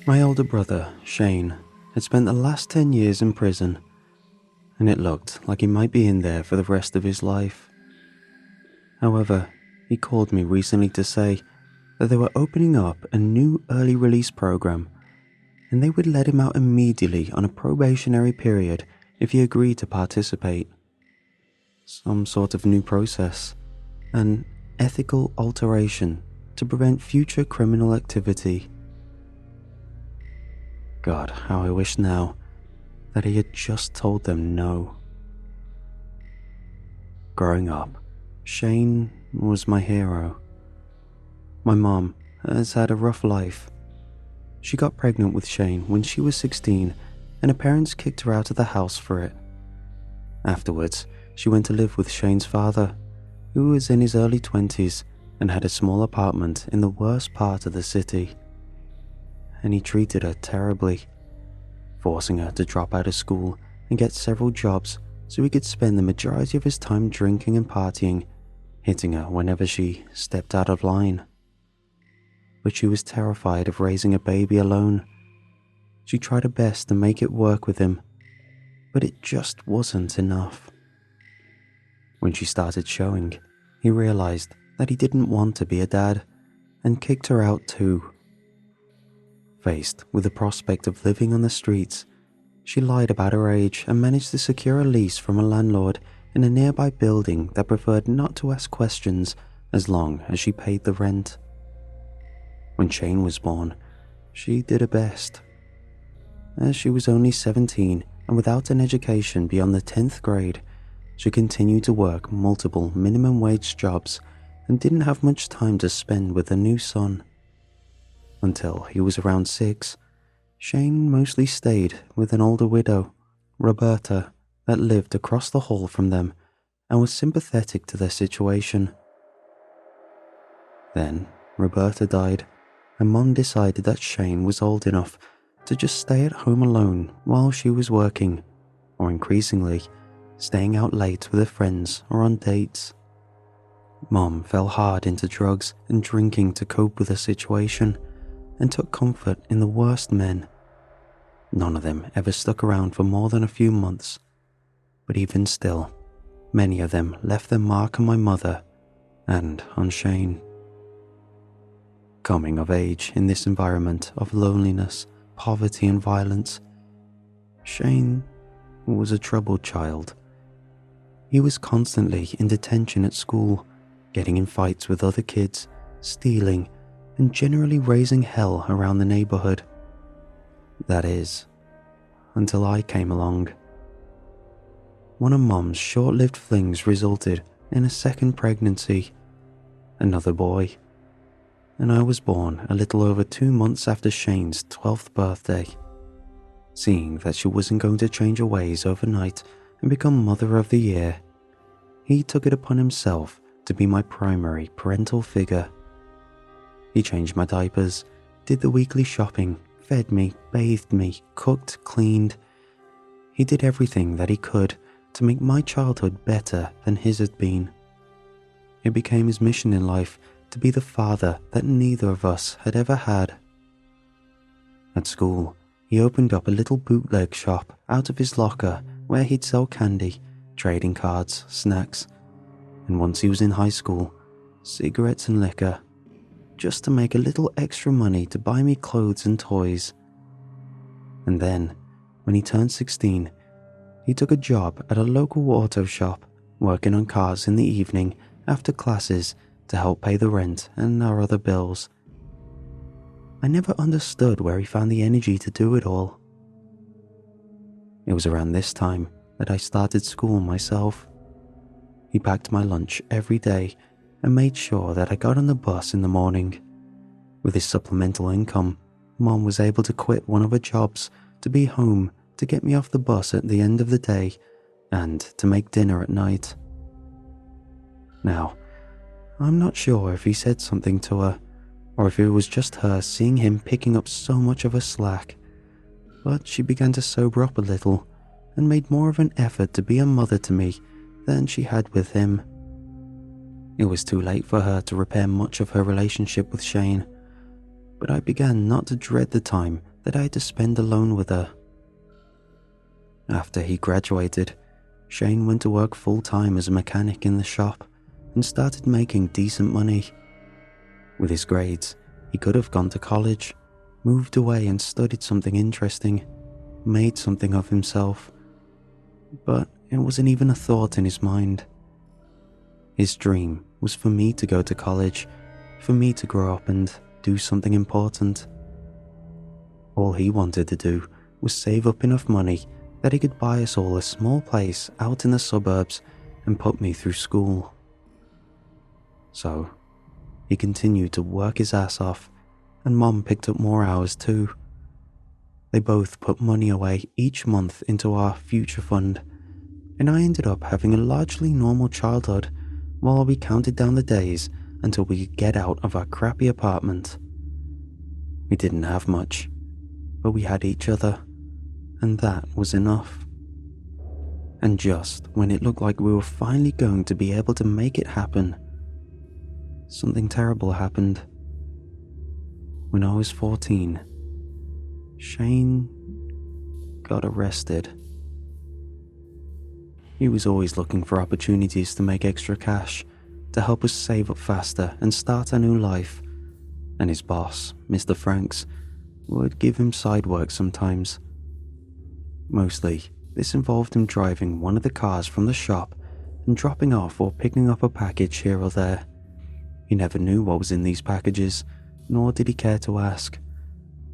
My older brother, Shane, had spent the last 10 years in prison, and it looked like he might be in there for the rest of his life. However, he called me recently to say that they were opening up a new early release program, and they would let him out immediately on a probationary period if he agreed to participate. Some sort of new process, an ethical alteration to prevent future criminal activity. God, how I wish now that he had just told them no. Growing up, Shane was my hero. My mom has had a rough life. She got pregnant with Shane when she was 16, and her parents kicked her out of the house for it. Afterwards, she went to live with Shane's father, who was in his early 20s and had a small apartment in the worst part of the city. And he treated her terribly, forcing her to drop out of school and get several jobs so he could spend the majority of his time drinking and partying, hitting her whenever she stepped out of line. But she was terrified of raising a baby alone. She tried her best to make it work with him, but it just wasn't enough. When she started showing, he realized that he didn't want to be a dad and kicked her out too. Faced with the prospect of living on the streets, she lied about her age and managed to secure a lease from a landlord in a nearby building that preferred not to ask questions as long as she paid the rent. When Shane was born, she did her best. As she was only 17 and without an education beyond the 10th grade, she continued to work multiple minimum wage jobs and didn't have much time to spend with her new son. Until he was around 6, Shane mostly stayed with an older widow, Roberta, that lived across the hall from them and was sympathetic to their situation. Then Roberta died, and Mom decided that Shane was old enough to just stay at home alone while she was working, or increasingly, staying out late with her friends or on dates. Mom fell hard into drugs and drinking to cope with the situation, and took comfort in the worst men. None of them ever stuck around for more than a few months, but even still, many of them left their mark on my mother and on Shane. Coming of age in this environment of loneliness, poverty and violence, Shane was a troubled child. He was constantly in detention at school, getting in fights with other kids, stealing, and generally raising hell around the neighborhood. That is, until I came along. One of Mom's short-lived flings resulted in a second pregnancy, another boy, and I was born a little over 2 months after Shane's 12th birthday. Seeing that she wasn't going to change her ways overnight and become Mother of the Year, he took it upon himself to be my primary parental figure. He changed my diapers, did the weekly shopping, fed me, bathed me, cooked, cleaned. He did everything that he could to make my childhood better than his had been. It became his mission in life to be the father that neither of us had ever had. At school, he opened up a little bootleg shop out of his locker where he'd sell candy, trading cards, snacks, and once he was in high school, cigarettes and liquor, just to make a little extra money to buy me clothes and toys. And then, when he turned 16, he took a job at a local auto shop, working on cars in the evening after classes to help pay the rent and our other bills. I never understood where he found the energy to do it all. It was around this time that I started school myself. He packed my lunch every day and made sure that I got on the bus in the morning. With his supplemental income, Mom was able to quit one of her jobs to be home to get me off the bus at the end of the day and to make dinner at night. Now, I'm not sure if he said something to her or if it was just her seeing him picking up so much of her slack, but she began to sober up a little and made more of an effort to be a mother to me than she had with him. It was too late for her to repair much of her relationship with Shane, but I began not to dread the time that I had to spend alone with her. After he graduated, Shane went to work full-time as a mechanic in the shop and started making decent money. With his grades, he could have gone to college, moved away and studied something interesting, made something of himself. But it wasn't even a thought in his mind. His dream was for me to go to college, for me to grow up and do something important. All he wanted to do was save up enough money that he could buy us all a small place out in the suburbs and put me through school. So, he continued to work his ass off, and Mom picked up more hours too. They both put money away each month into our future fund, and I ended up having a largely normal childhood while we counted down the days until we could get out of our crappy apartment. We didn't have much, but we had each other, and that was enough. And just when it looked like we were finally going to be able to make it happen, something terrible happened. When I was 14, Shane got arrested. He was always looking for opportunities to make extra cash, to help us save up faster and start a new life, and his boss, Mr. Franks, would give him side work sometimes. Mostly, this involved him driving one of the cars from the shop and dropping off or picking up a package here or there. He never knew what was in these packages, nor did he care to ask,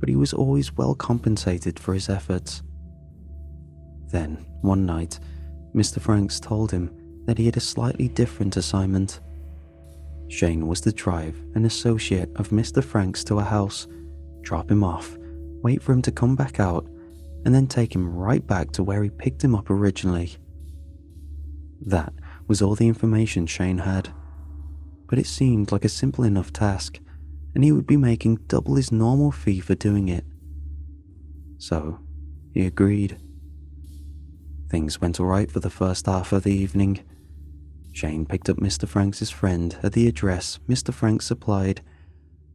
but he was always well compensated for his efforts. Then, one night, Mr. Franks told him that he had a slightly different assignment. Shane was to drive an associate of Mr. Franks to a house, drop him off, wait for him to come back out, and then take him right back to where he picked him up originally. That was all the information Shane had, but it seemed like a simple enough task, and he would be making double his normal fee for doing it. So, he agreed. Things went alright for the first half of the evening. Shane picked up Mr. Franks' friend at the address Mr. Franks supplied,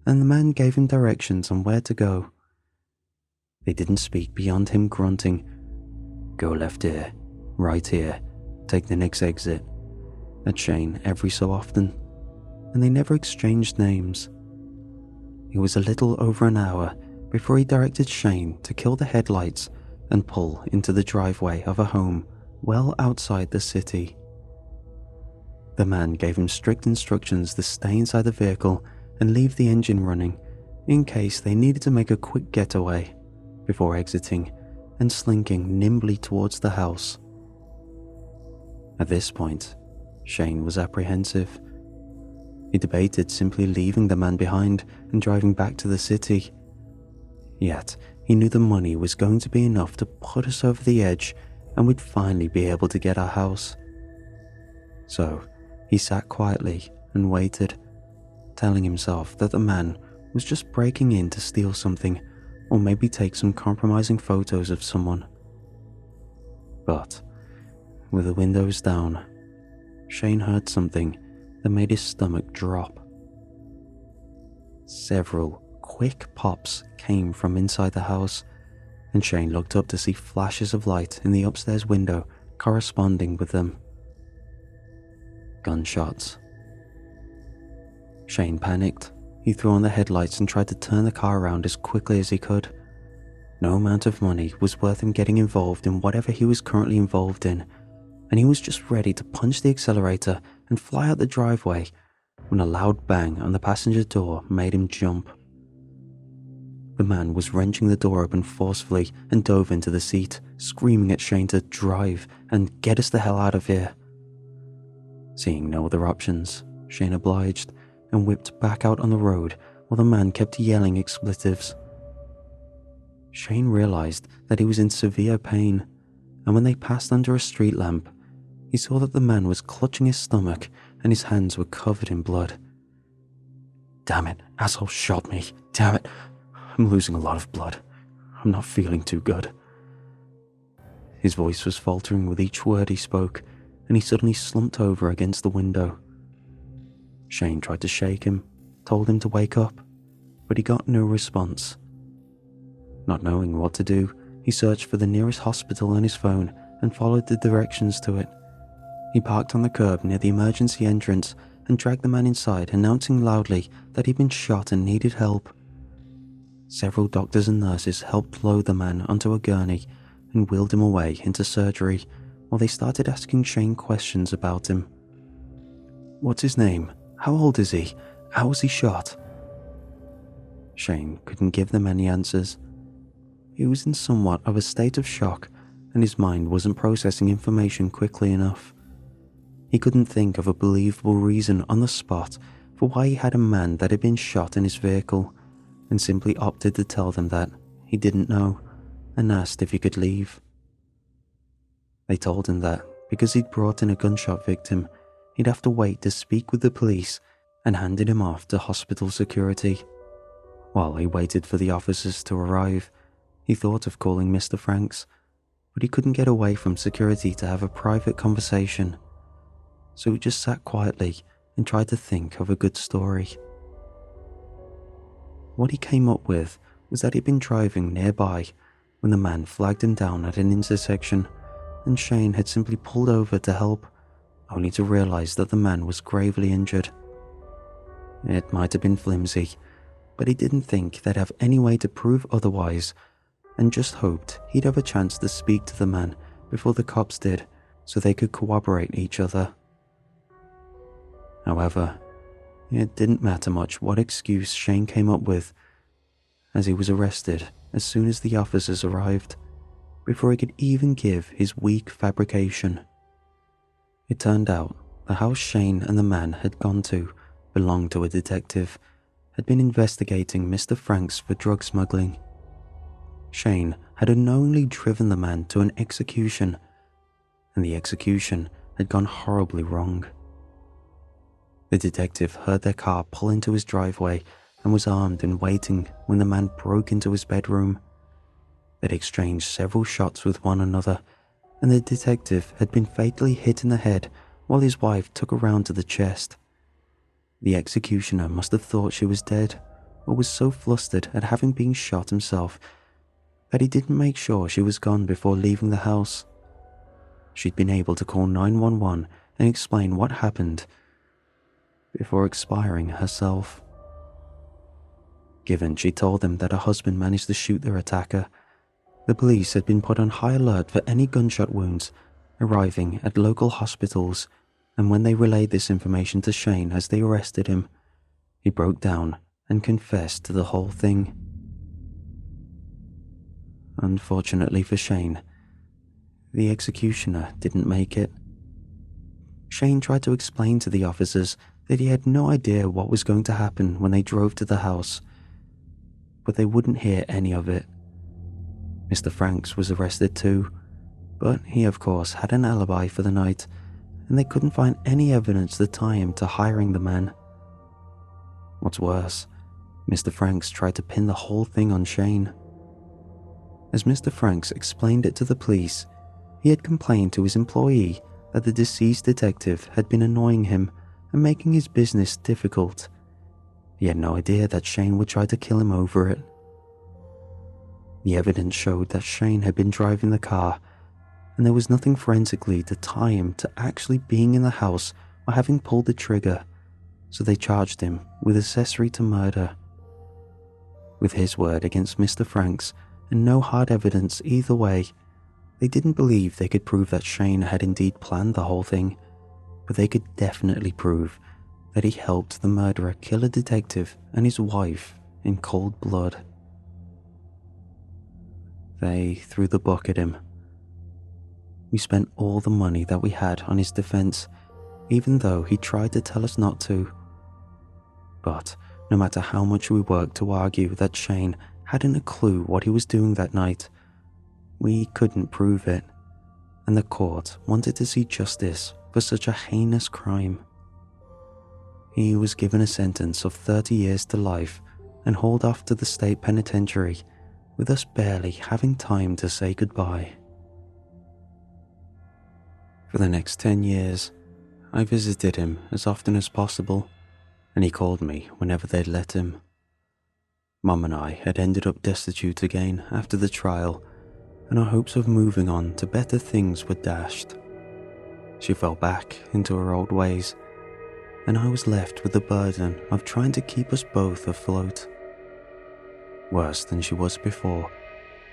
and the man gave him directions on where to go. They didn't speak beyond him grunting, "Go left here, right here, take the next exit," at Shane every so often, and they never exchanged names. It was a little over an hour before he directed Shane to kill the headlights and pull into the driveway of a home well outside the city. The man gave him strict instructions to stay inside the vehicle and leave the engine running in case they needed to make a quick getaway, before exiting and slinking nimbly towards the house. At this point, Shane was apprehensive. He debated simply leaving the man behind and driving back to the city. Yet, he knew the money was going to be enough to put us over the edge and we'd finally be able to get our house. So, he sat quietly and waited, telling himself that the man was just breaking in to steal something or maybe take some compromising photos of someone. But, with the windows down, Shane heard something that made his stomach drop. Several quick pops came from inside the house, and Shane looked up to see flashes of light in the upstairs window corresponding with them. Gunshots. Shane panicked. He threw on the headlights and tried to turn the car around as quickly as he could. No amount of money was worth him getting involved in whatever he was currently involved in, and he was just ready to punch the accelerator and fly out the driveway when a loud bang on the passenger door made him jump. The man was wrenching the door open forcefully and dove into the seat, screaming at Shane to drive and get us the hell out of here. Seeing no other options, Shane obliged and whipped back out on the road while the man kept yelling expletives. Shane realized that he was in severe pain, and when they passed under a street lamp, he saw that the man was clutching his stomach and his hands were covered in blood. "Damn it, asshole shot me. Damn it. I'm losing a lot of blood. I'm not feeling too good." His voice was faltering with each word he spoke, and he suddenly slumped over against the window. Shane tried to shake him, told him to wake up, but he got no response. Not knowing what to do, he searched for the nearest hospital on his phone and followed the directions to it. He parked on the curb near the emergency entrance and dragged the man inside, announcing loudly that he'd been shot and needed help. Several doctors and nurses helped load the man onto a gurney and wheeled him away into surgery while they started asking Shane questions about him. What's his name? How old is he? How was he shot? Shane couldn't give them any answers. He was in somewhat of a state of shock, and his mind wasn't processing information quickly enough. He couldn't think of a believable reason on the spot for why he had a man that had been shot in his vehicle, and simply opted to tell them that he didn't know and asked if he could leave. They told him that because he'd brought in a gunshot victim, he'd have to wait to speak with the police, and handed him off to hospital security. While he waited for the officers to arrive, he thought of calling Mr. Franks, but he couldn't get away from security to have a private conversation. So he just sat quietly and tried to think of a good story. What he came up with was that he'd been driving nearby when the man flagged him down at an intersection, and Shane had simply pulled over to help, only to realize that the man was gravely injured. It might have been flimsy, but he didn't think they'd have any way to prove otherwise, and just hoped he'd have a chance to speak to the man before the cops did, so they could corroborate each other. However, it didn't matter much what excuse Shane came up with, as he was arrested as soon as the officers arrived, before he could even give his weak fabrication. It turned out the house Shane and the man had gone to belonged to a detective, had been investigating Mr. Franks for drug smuggling. Shane had unknowingly driven the man to an execution, and the execution had gone horribly wrong. The detective heard their car pull into his driveway and was armed and waiting when the man broke into his bedroom. They'd exchanged several shots with one another, and the detective had been fatally hit in the head while his wife took a round to the chest. The executioner must have thought she was dead, or was so flustered at having been shot himself that he didn't make sure she was gone before leaving the house. She'd been able to call 911 and explain what happened before expiring herself. Given she told them that her husband managed to shoot their attacker, the police had been put on high alert for any gunshot wounds arriving at local hospitals, and when they relayed this information to Shane as they arrested him, he broke down and confessed to the whole thing. Unfortunately for Shane, the executioner didn't make it. Shane tried to explain to the officers that he had no idea what was going to happen when they drove to the house, but they wouldn't hear any of it. Mr. Franks was arrested too, but he of course had an alibi for the night, and they couldn't find any evidence to tie him to hiring the man. What's worse, Mr. Franks tried to pin the whole thing on Shane. As Mr. Franks explained it to the police, he had complained to his employee that the deceased detective had been annoying him and making his business difficult. He had no idea that Shane would try to kill him over it. The evidence showed that Shane had been driving the car, and there was nothing forensically to tie him to actually being in the house or having pulled the trigger, so they charged him with accessory to murder. With his word against Mr. Franks and no hard evidence either way, they didn't believe they could prove that Shane had indeed planned the whole thing, but they could definitely prove that he helped the murderer kill a detective and his wife in cold blood. They threw the book at him. We spent all the money that we had on his defense, even though he tried to tell us not to. But no matter how much we worked to argue that Shane hadn't a clue what he was doing that night, we couldn't prove it, and the court wanted to see justice for such a heinous crime. He was given a sentence of 30 years to life and hauled off to the state penitentiary, with us barely having time to say goodbye. For the next 10 years, I visited him as often as possible, and he called me whenever they'd let him. Mum and I had ended up destitute again after the trial, and our hopes of moving on to better things were dashed. She fell back into her old ways, and I was left with the burden of trying to keep us both afloat. Worse than she was before,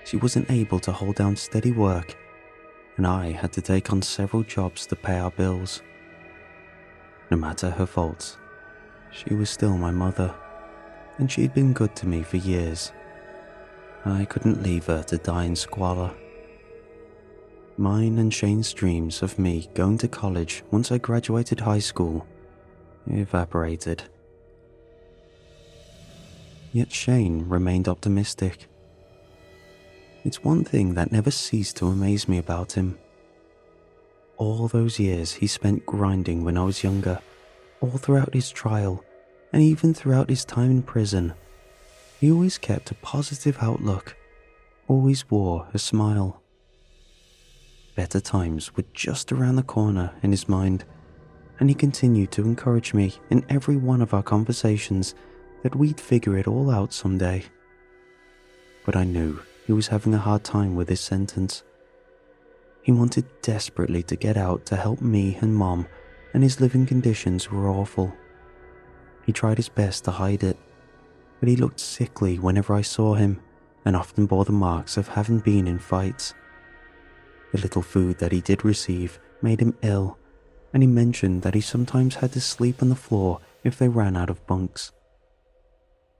she wasn't able to hold down steady work, and I had to take on several jobs to pay our bills. No matter her faults, she was still my mother, and she had been good to me for years. I couldn't leave her to die in squalor. Mine and Shane's dreams of me going to college once I graduated high school evaporated. Yet Shane remained optimistic. It's one thing that never ceased to amaze me about him. All those years he spent grinding when I was younger, all throughout his trial, and even throughout his time in prison, he always kept a positive outlook, always wore a smile. Better times were just around the corner in his mind, and he continued to encourage me in every one of our conversations that we'd figure it all out someday. But I knew he was having a hard time with his sentence. He wanted desperately to get out to help me and Mom, and his living conditions were awful. He tried his best to hide it, but he looked sickly whenever I saw him, and often bore the marks of having been in fights. The little food that he did receive made him ill, and he mentioned that he sometimes had to sleep on the floor if they ran out of bunks.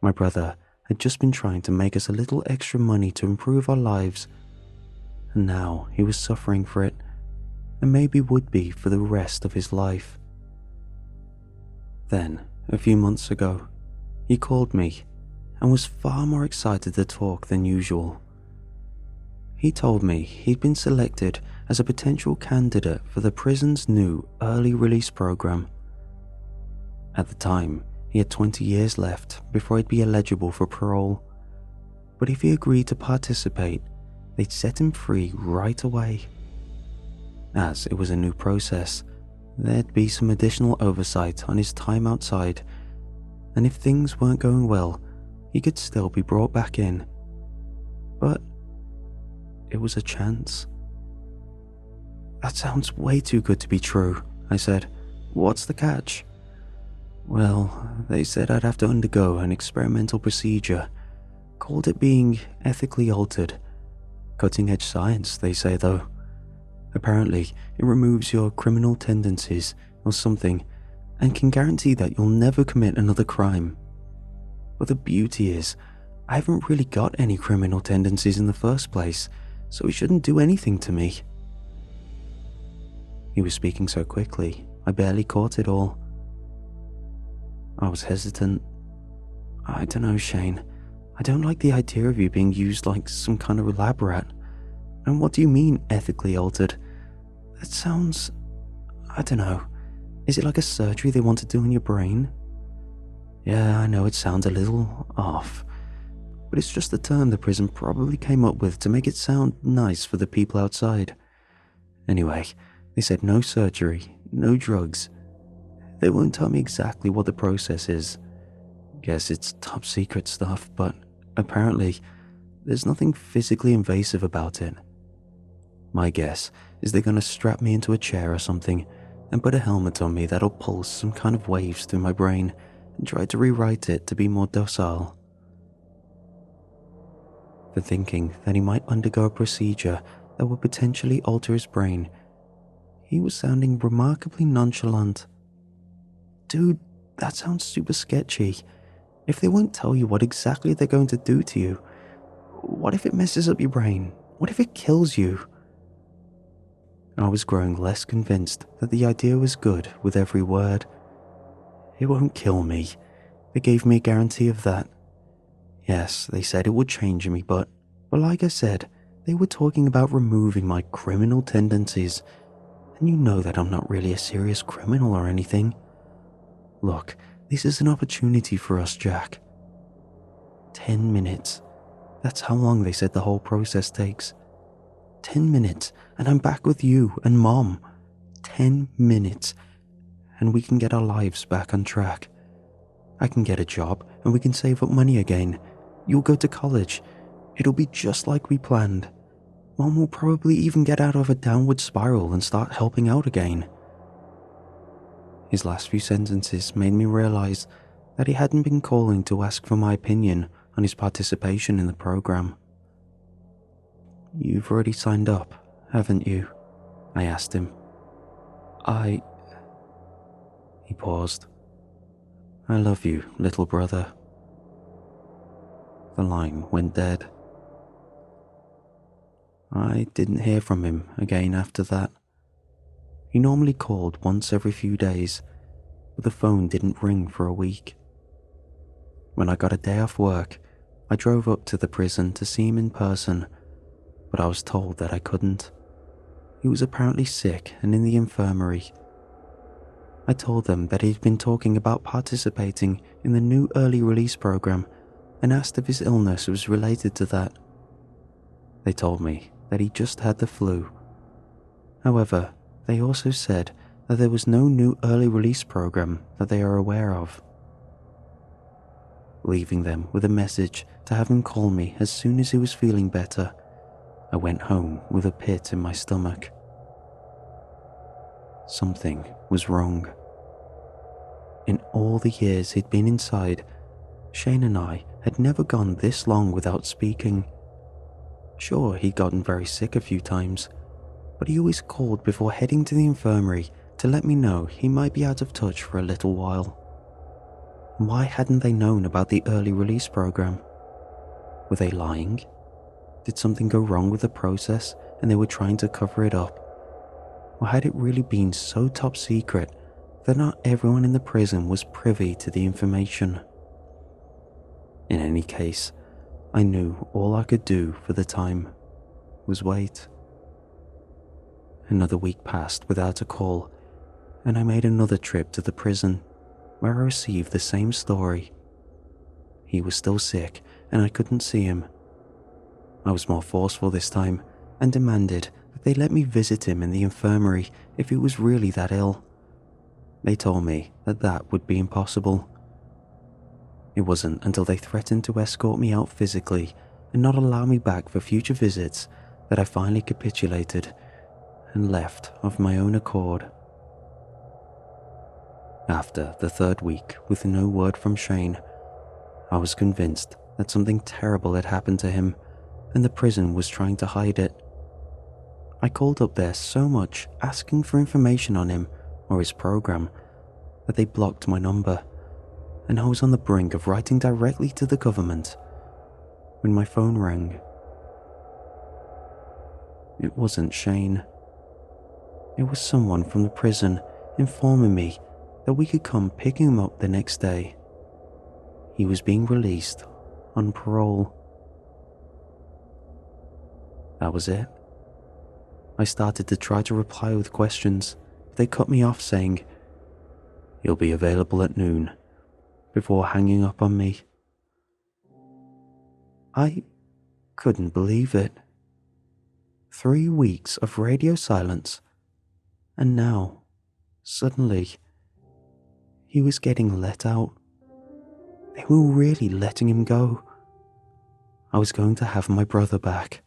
My brother had just been trying to make us a little extra money to improve our lives, and now he was suffering for it, and maybe would be for the rest of his life. Then, a few months ago, he called me and was far more excited to talk than usual. He told me he'd been selected as a potential candidate for the prison's new early release program. At the time, he had 20 years left before he'd be eligible for parole, but if he agreed to participate, they'd set him free right away. As it was a new process, there'd be some additional oversight on his time outside, and if things weren't going well, he could still be brought back in. But it was a chance. "That sounds way too good to be true," I said. "What's the catch?" "Well, they said I'd have to undergo an experimental procedure. Called it being ethically altered. Cutting-edge science, they say, though. Apparently, it removes your criminal tendencies or something, and can guarantee that you'll never commit another crime. But the beauty is, I haven't really got any criminal tendencies in the first place, so it shouldn't do anything to me." He was speaking so quickly, I barely caught it all. I was hesitant. "I don't know, Shane. I don't like the idea of you being used like some kind of lab rat. And what do you mean, ethically altered? That sounds... I don't know. Is it like a surgery they want to do in your brain?" "Yeah, I know it sounds a little off, but it's just a term the prison probably came up with to make it sound nice for the people outside. Anyway, they said no surgery, no drugs. They won't tell me exactly what the process is. Guess it's top secret stuff, but apparently there's nothing physically invasive about it. My guess is they're going to strap me into a chair or something and put a helmet on me that'll pulse some kind of waves through my brain and try to rewrite it to be more docile." For thinking that he might undergo a procedure that would potentially alter his brain, he was sounding remarkably nonchalant. "Dude, that sounds super sketchy. If they won't tell you what exactly they're going to do to you, what if it messes up your brain? What if it kills you?" I was growing less convinced that the idea was good with every word. "It won't kill me. They gave me a guarantee of that. Yes, they said it would change me, but like I said, they were talking about removing my criminal tendencies, and you know that I'm not really a serious criminal or anything. Look, this is an opportunity for us, Jack. 10 minutes. That's how long they said the whole process takes. 10 minutes, and I'm back with you and Mom. 10 minutes, and we can get our lives back on track. I can get a job, and we can save up money again, You'll go to college. It'll be just like we planned. Mom will probably even get out of a downward spiral and start helping out again." His last few sentences made me realize that he hadn't been calling to ask for my opinion on his participation in the program. "You've already signed up, haven't you?" I asked him. He paused. "I love you, little brother." The line went dead. I didn't hear from him again after that. He normally called once every few days, but the phone didn't ring for a week. When I got a day off work, I drove up to the prison to see him in person, but I was told that I couldn't. He was apparently sick and in the infirmary. I told them that he'd been talking about participating in the new early release program and asked if his illness was related to that. They told me that he just had the flu. However, they also said that there was no new early release program that they are aware of. Leaving them with a message to have him call me as soon as he was feeling better, I went home with a pit in my stomach. Something was wrong. In all the years he'd been inside, Shane and I had never gone this long without speaking. Sure, he'd gotten very sick a few times, but he always called before heading to the infirmary to let me know he might be out of touch for a little while. Why hadn't they known about the early release program? Were they lying? Did something go wrong with the process and they were trying to cover it up? Or had it really been so top secret that not everyone in the prison was privy to the information? In any case, I knew all I could do for the time was wait. Another week passed without a call, and I made another trip to the prison, where I received the same story. He was still sick, and I couldn't see him. I was more forceful this time, and demanded that they let me visit him in the infirmary if he was really that ill. They told me that that would be impossible. It wasn't until they threatened to escort me out physically and not allow me back for future visits that I finally capitulated and left of my own accord. After the third week with no word from Shane, I was convinced that something terrible had happened to him and the prison was trying to hide it. I called up there so much asking for information on him or his program that they blocked my number, and I was on the brink of writing directly to the government when my phone rang. It wasn't Shane. It was someone from the prison informing me that we could come pick him up the next day. He was being released on parole. That was it. I started to try to reply with questions, but they cut me off saying, "He'll be available at noon," before hanging up on me. I couldn't believe it. 3 weeks of radio silence, and now, suddenly, he was getting let out. They were really letting him go. I was going to have my brother back.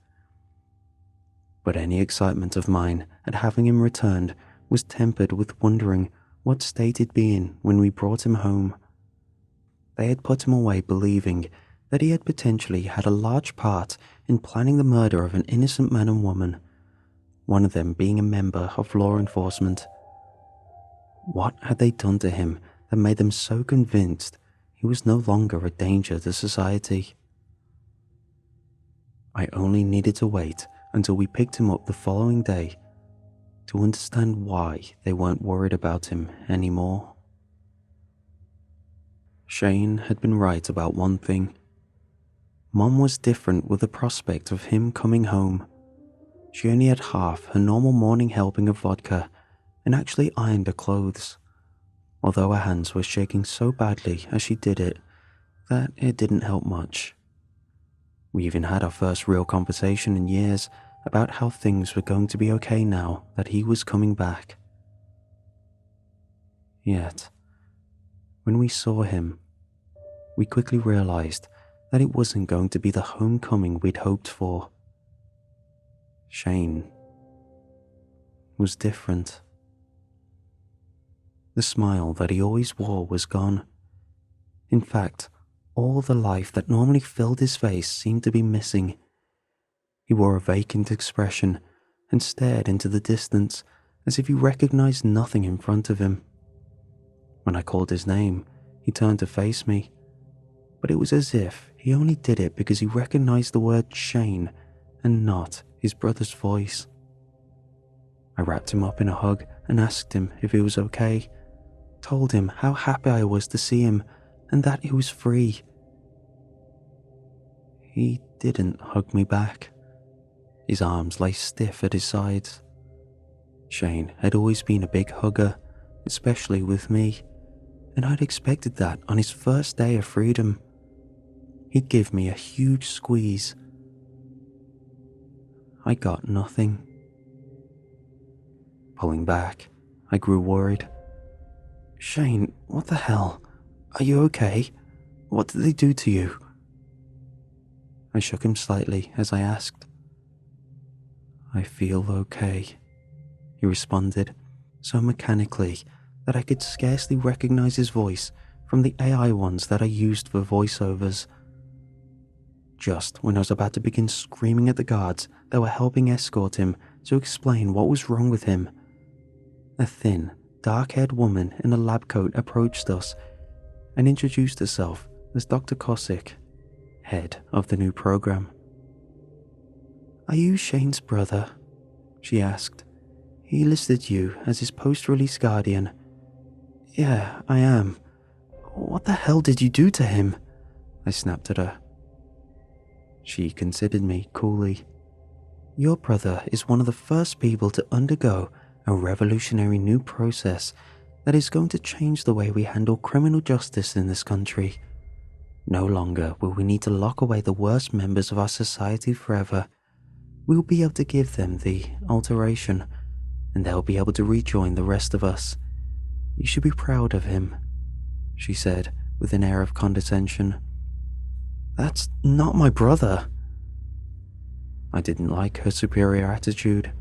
But any excitement of mine at having him returned was tempered with wondering what state he'd be in when we brought him home. They had put him away believing that he had potentially had a large part in planning the murder of an innocent man and woman, one of them being a member of law enforcement. What had they done to him that made them so convinced he was no longer a danger to society? I only needed to wait until we picked him up the following day to understand why they weren't worried about him anymore. Shane had been right about one thing. Mom was different with the prospect of him coming home. She only had half her normal morning helping of vodka and actually ironed her clothes, although her hands were shaking so badly as she did it that it didn't help much. We even had our first real conversation in years about how things were going to be okay now that he was coming back. Yet, when we saw him, we quickly realized that it wasn't going to be the homecoming we'd hoped for. Shane was different. The smile that he always wore was gone. In fact, all the life that normally filled his face seemed to be missing. He wore a vacant expression and stared into the distance as if he recognized nothing in front of him. When I called his name, he turned to face me, but it was as if he only did it because he recognized the word Shane and not his brother's voice. I wrapped him up in a hug and asked him if he was okay, told him how happy I was to see him and that he was free. He didn't hug me back. His arms lay stiff at his sides. Shane had always been a big hugger, especially with me, and I'd expected that on his first day of freedom. He'd give me a huge squeeze. I got nothing. Pulling back, I grew worried. Shane, what the hell? Are you okay? What did they do to you? I shook him slightly as I asked. I feel okay, he responded, so mechanically that I could scarcely recognize his voice from the AI ones that I used for voiceovers. Just when I was about to begin screaming at the guards that were helping escort him to explain what was wrong with him, a thin, dark-haired woman in a lab coat approached us and introduced herself as Dr. Kosick, head of the new program. Are you Shane's brother? She asked. He listed you as his post-release guardian. Yeah, I am. What the hell did you do to him? I snapped at her. She considered me coolly. Your brother is one of the first people to undergo a revolutionary new process that is going to change the way we handle criminal justice in this country. No longer will we need to lock away the worst members of our society forever. We'll be able to give them the alteration, and they'll be able to rejoin the rest of us. You should be proud of him, she said with an air of condescension. That's not my brother. I didn't like her superior attitude.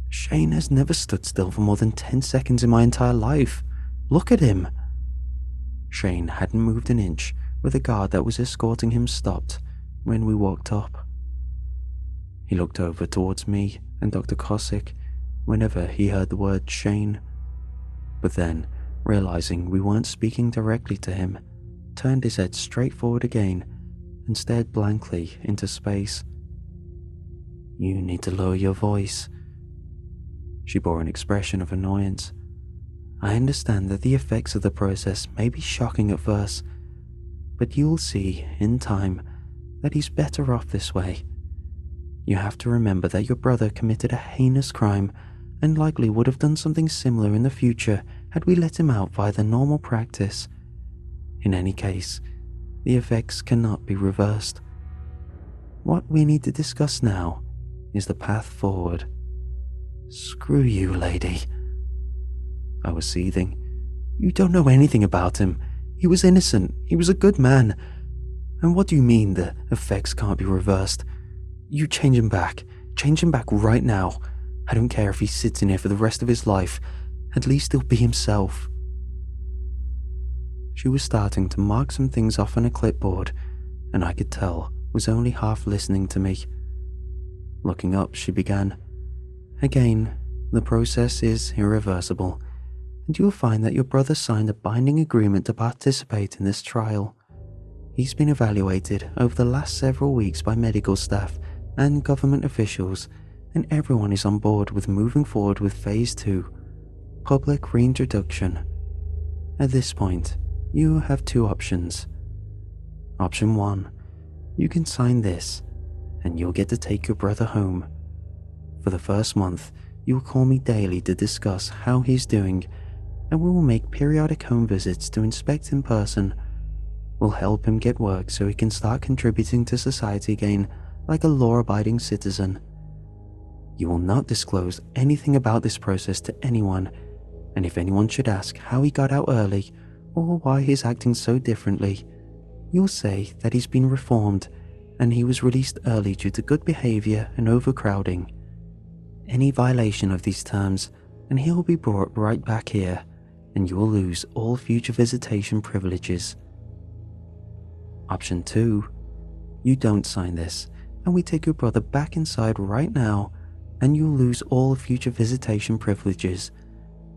Shane has never stood still for more than 10 seconds in my entire life. Look at him. Shane hadn't moved an inch where the guard that was escorting him stopped when we walked up. He looked over towards me and Dr. Kosick whenever he heard the word Shane, but then, realizing we weren't speaking directly to him, turned his head straight forward again and stared blankly into space. You need to lower your voice. She bore an expression of annoyance. I understand that the effects of the process may be shocking at first, but you'll see, in time, that he's better off this way. You have to remember that your brother committed a heinous crime and likely would have done something similar in the future had we let him out via the normal practice. In any case, the effects cannot be reversed. What we need to discuss now is the path forward. Screw you, lady. I was seething. You don't know anything about him. He was innocent. He was a good man. And what do you mean the effects can't be reversed? You change him back. Change him back right now. I don't care if he sits in here for the rest of his life. At least he'll be himself. She was starting to mark some things off on a clipboard, and I could tell was only half listening to me. Looking up, she began. Again, the process is irreversible, and you will find that your brother signed a binding agreement to participate in this trial. He's been evaluated over the last several weeks by medical staff and government officials, and everyone is on board with moving forward with Phase 2, public reintroduction. At this point, you have two options. Option 1, you can sign this, and you'll get to take your brother home. For the first month, you will call me daily to discuss how he's doing, and we will make periodic home visits to inspect in person. We'll help him get work so he can start contributing to society again like a law-abiding citizen. You will not disclose anything about this process to anyone, and if anyone should ask how he got out early or why he's acting so differently, you'll say that he's been reformed and he was released early due to good behavior and overcrowding. Any violation of these terms and he'll be brought right back here and you will lose all future visitation privileges. Option 2, you don't sign this and we take your brother back inside right now and you'll lose all future visitation privileges.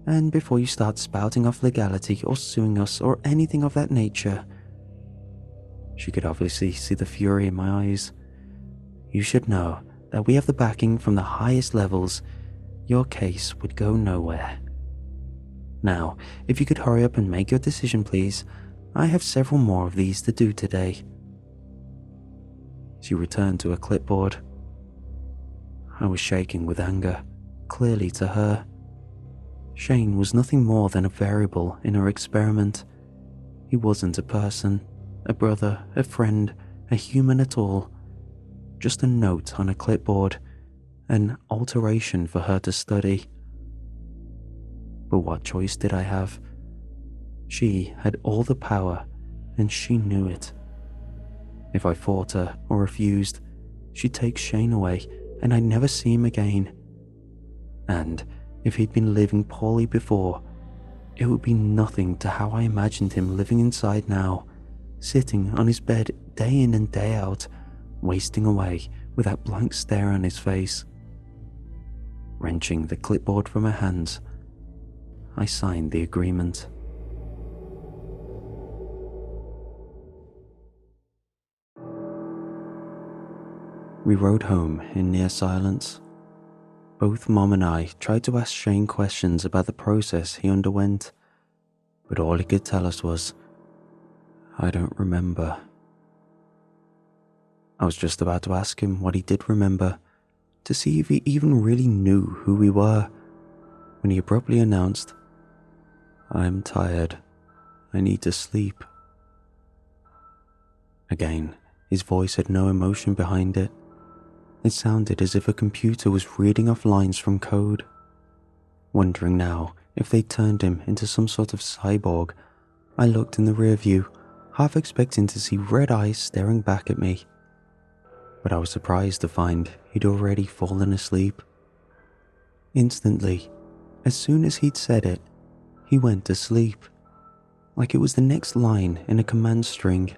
And before you start spouting off legality or suing us or anything of that nature. She could obviously see the fury in my eyes. You should know that we have the backing from the highest levels. Your case would go nowhere. Now, if you could hurry up and make your decision, please. I have several more of these to do today. She returned to her clipboard. I was shaking with anger, clearly to her. Shane was nothing more than a variable in her experiment. He wasn't a person, a brother, a friend, a human at all. Just a note on a clipboard, an alteration for her to study. But what choice did I have? She had all the power, and she knew it. If I fought her or refused, she'd take Shane away, and I'd never see him again. And if he'd been living poorly before, it would be nothing to how I imagined him living inside now, sitting on his bed day in and day out, wasting away with that blank stare on his face. Wrenching the clipboard from her hands, I signed the agreement. We rode home in near silence. Both Mom and I tried to ask Shane questions about the process he underwent, but all he could tell us was, "I don't remember." I was just about to ask him what he did remember, to see if he even really knew who we were, when he abruptly announced, "I'm tired. I need to sleep." Again, his voice had no emotion behind it. It sounded as if a computer was reading off lines from code. Wondering now if they'd turned him into some sort of cyborg, I looked in the rear view, half expecting to see red eyes staring back at me. But I was surprised to find he'd already fallen asleep. Instantly, as soon as he'd said it, he went to sleep, like it was the next line in a command string.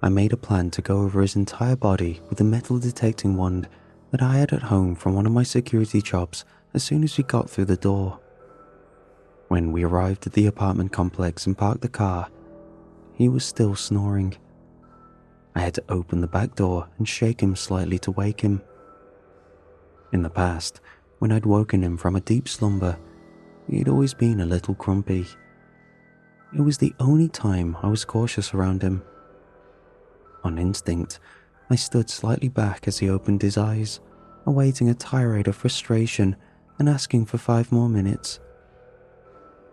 I made a plan to go over his entire body with a metal detecting wand that I had at home from one of my security jobs as soon as we got through the door. When we arrived at the apartment complex and parked the car, he was still snoring. I had to open the back door and shake him slightly to wake him. In the past, when I'd woken him from a deep slumber, he'd always been a little grumpy. It was the only time I was cautious around him. On instinct, I stood slightly back as he opened his eyes, awaiting a tirade of frustration and asking for 5 more minutes.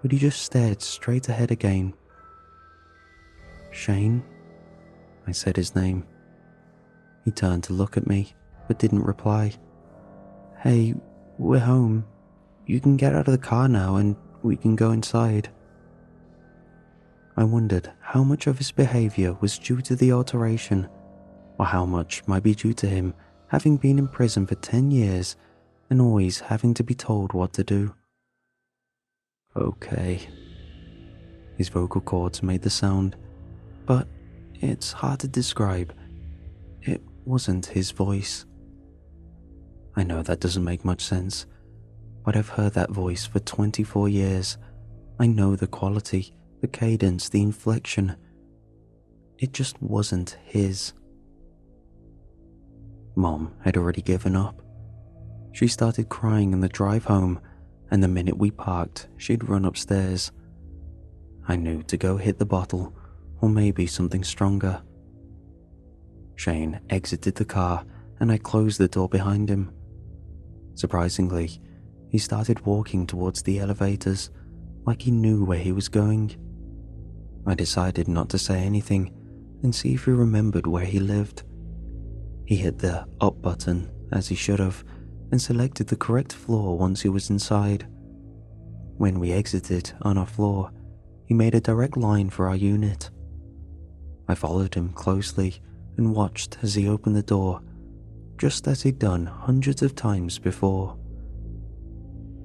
But he just stared straight ahead again. "Shane?" I said his name. He turned to look at me, but didn't reply. "Hey, we're home. You can get out of the car now and we can go inside." I wondered how much of his behavior was due to the alteration, or how much might be due to him having been in prison for 10 years and always having to be told what to do. "Okay." His vocal cords made the sound, but it's hard to describe. It wasn't his voice. I know that doesn't make much sense, but I've heard that voice for 24 years. I know the quality, the cadence, the inflection. It just wasn't his. Mom had already given up. She started crying in the drive home, and the minute we parked, she'd run upstairs. I knew to go hit the bottle, or maybe something stronger. Shane exited the car, and I closed the door behind him. Surprisingly, he started walking towards the elevators, like he knew where he was going. I decided not to say anything and see if he remembered where he lived. He hit the up button, as he should have, and selected the correct floor once he was inside. When we exited on our floor, he made a direct line for our unit. I followed him closely and watched as he opened the door, just as he'd done hundreds of times before.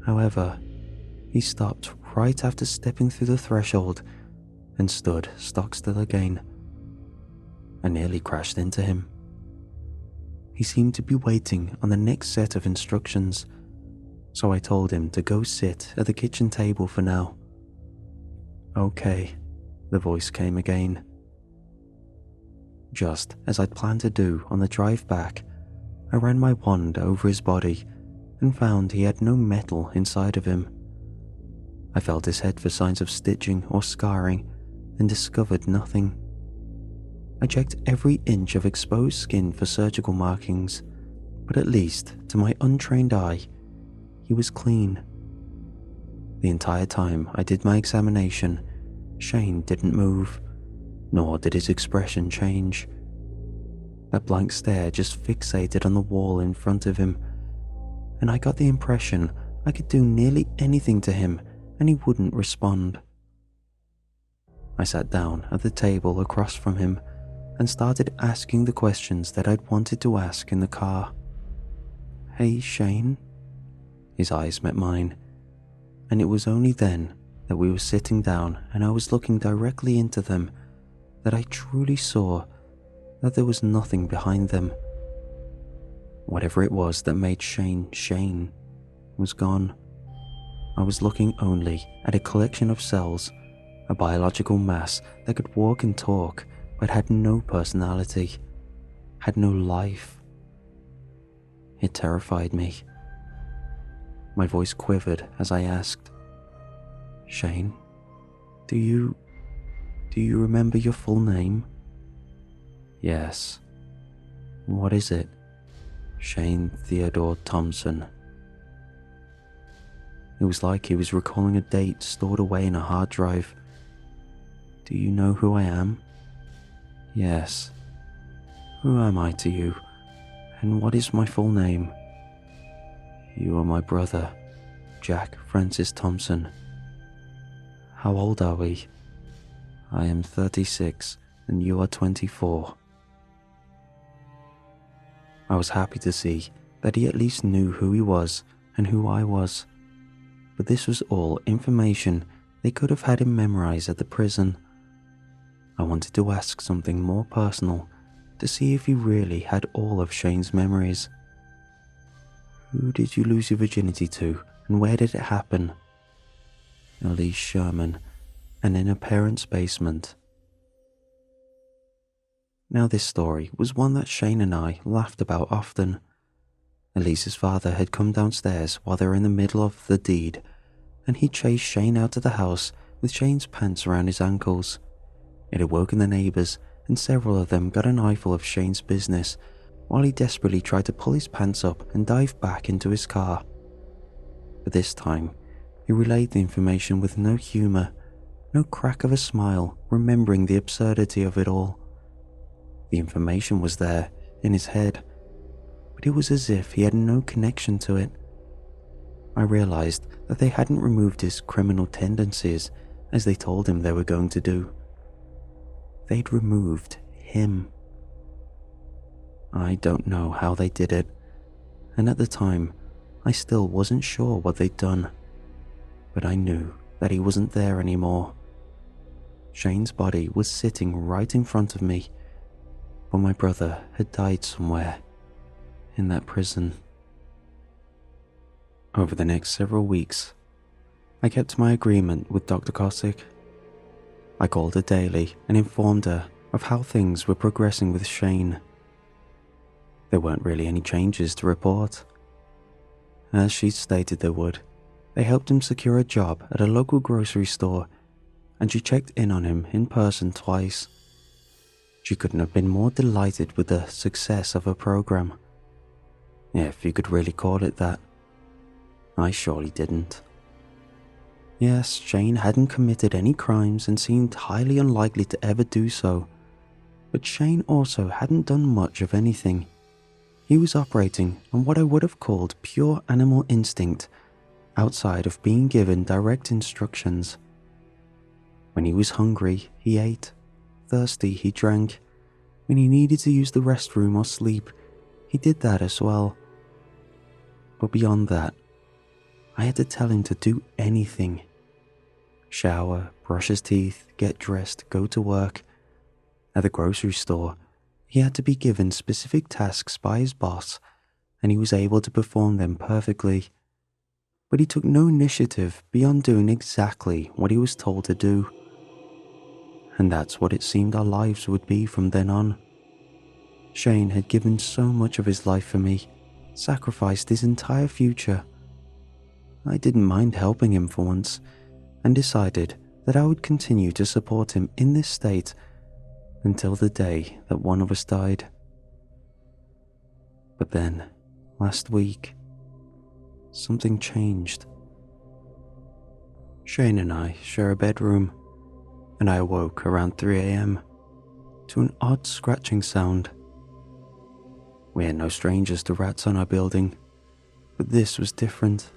However, he stopped right after stepping through the threshold and stood stock still again. I nearly crashed into him. He seemed to be waiting on the next set of instructions, so I told him to go sit at the kitchen table for now. "Okay," the voice came again. Just as I'd planned to do on the drive back, I ran my wand over his body and found he had no metal inside of him. I felt his head for signs of stitching or scarring and discovered nothing. I checked every inch of exposed skin for surgical markings, but at least, to my untrained eye, he was clean. The entire time I did my examination, Shane didn't move, nor did his expression change. That blank stare just fixated on the wall in front of him, and I got the impression I could do nearly anything to him and he wouldn't respond. I sat down at the table across from him and started asking the questions that I'd wanted to ask in the car. "Hey, Shane?" His eyes met mine, and it was only then that we were sitting down and I was looking directly into them that I truly saw that there was nothing behind them. Whatever it was that made Shane Shane was gone. I was looking only at a collection of cells, a biological mass that could walk and talk but had no personality, had no life. It terrified me. My voice quivered as I asked, "Shane, do you remember your full name?" "Yes." "What is it?" "Shane Theodore Thompson." It was like he was recalling a date stored away in a hard drive. "Do you know who I am?" "Yes." "Who am I to you? And what is my full name?" "You are my brother, Jack Francis Thompson." "How old are we?" "I am 36 and you are 24. I was happy to see that he at least knew who he was and who I was, but this was all information they could have had him memorize at the prison. I wanted to ask something more personal to see if he really had all of Shane's memories. "Who did you lose your virginity to, and where did it happen?" "Elise Sherman, and in a parent's basement." Now this story was one that Shane and I laughed about often. Elise's father had come downstairs while they were in the middle of the deed, and he chased Shane out of the house with Shane's pants around his ankles. It had woken the neighbours, and several of them got an eyeful of Shane's business while he desperately tried to pull his pants up and dive back into his car. But this time, he relayed the information with no humour, no crack of a smile, remembering the absurdity of it all. The information was there, in his head, but it was as if he had no connection to it. I realised that they hadn't removed his criminal tendencies as they told him they were going to do. They'd removed him. I don't know how they did it, and at the time, I still wasn't sure what they'd done, but I knew that he wasn't there anymore. Shane's body was sitting right in front of me, but my brother had died somewhere in that prison. Over the next several weeks, I kept my agreement with Dr. Kosick. I called her daily and informed her of how things were progressing with Shane. There weren't really any changes to report. As she'd stated they would, they helped him secure a job at a local grocery store, and she checked in on him in person twice. She couldn't have been more delighted with the success of her program, if you could really call it that. I surely didn't. Yes, Shane hadn't committed any crimes and seemed highly unlikely to ever do so, but Shane also hadn't done much of anything. He was operating on what I would have called pure animal instinct, outside of being given direct instructions. When he was hungry, he ate, thirsty, he drank. When he needed to use the restroom or sleep, he did that as well. But beyond that, I had to tell him to do anything. Shower, brush his teeth, get dressed, go to work. At the grocery store, he had to be given specific tasks by his boss, and he was able to perform them perfectly. But he took no initiative beyond doing exactly what he was told to do. And that's what it seemed our lives would be from then on. Shane had given so much of his life for me, sacrificed his entire future. I didn't mind helping him for once, and decided that I would continue to support him in this state until the day that one of us died. But then, last week, something changed. Shane and I share a bedroom, and I awoke around 3 a.m. to an odd scratching sound. We are no strangers to rats on our building, but this was different.